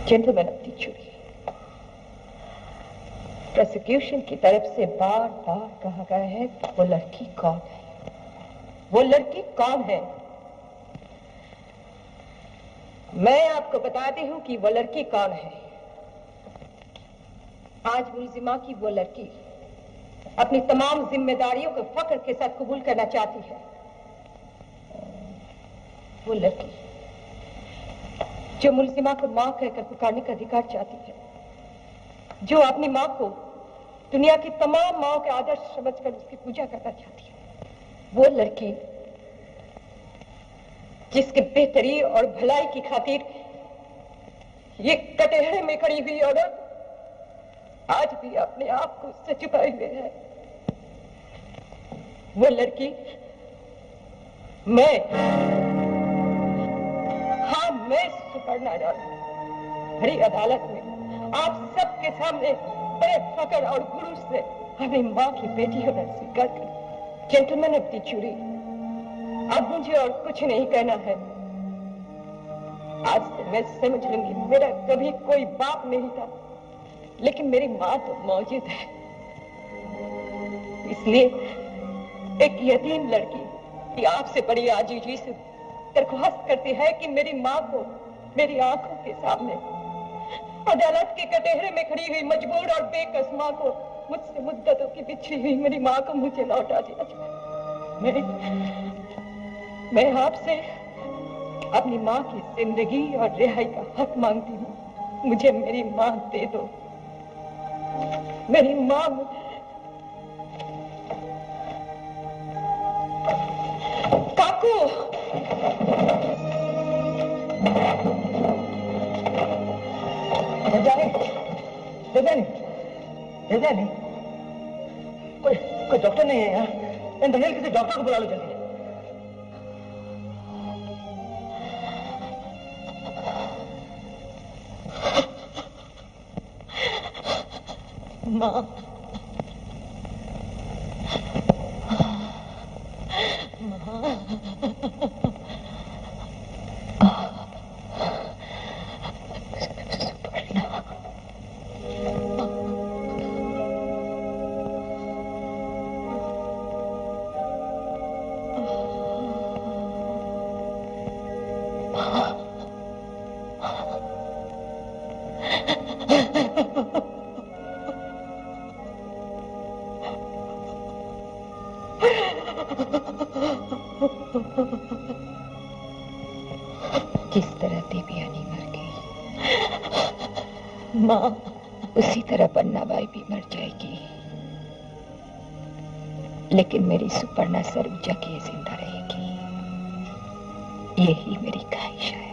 Gentleman of the jury, prosecution की तरफ से बार बार कहा गया है कि वो लड़की कौन है। वो लड़की कौन है? मैं आपको बताती हूं कि वो लड़की कौन है। आज मुलजिमा की वो लड़की अपनी तमाम जिम्मेदारियों को फख्र के साथ कबूल करना चाहती है। वो लड़की जो मुलजिमा को मां कहकर पुकारने का अधिकार चाहती है, जो अपनी मां को दुनिया की तमाम माओं के आदर्श समझकर उसकी पूजा करना चाहती है। वो लड़की जिसके बेहतरी और भलाई की खातिर ये कटहरे में खड़ी हुई औरत आज भी अपने आप को उससे छुपाए हुए है। वो लड़की मैं, हाँ मैं सुपर्णा राणा भरी अदालत में आप सबके सामने बड़े फख्र और गुरूर से हमें मां की बेटी होना स्वीकार कर। जेंटलमैन ऑफ द जूरी, अब मुझे और कुछ नहीं कहना है। आज से मैं समझ लूंगी मेरा कभी कोई बाप नहीं था, लेकिन मेरी मां तो मौजूद है। इसलिए एक यतीम लड़की की आपसे बड़ी आजीजी से दरख्वास्त करती है कि मेरी माँ को मेरी आंखों के सामने अदालत के कटहरे में खड़ी हुई मजबूर और बेकस माँ को, मुझसे मुद्दतों की बिछड़ी हुई मेरी माँ को मुझे लौटा दिया जाए। मैं आपसे अपनी माँ की जिंदगी और रिहाई का हक मांगती हूँ। मुझे मेरी माँ दे दो। मेरी माँ काकू, कोई डॉक्टर नहीं है यहाँ। इंद्रनील, किसी डॉक्टर को बुला लो जल्दी। माँ, जिस तरह देवयानी मर गई, माँ उसी तरह पन्नाबाई भी मर जाएगी। लेकिन मेरी सुपर्णा सरूजा की जिंदा रहेगी, यही मेरी ख्वाहिश है।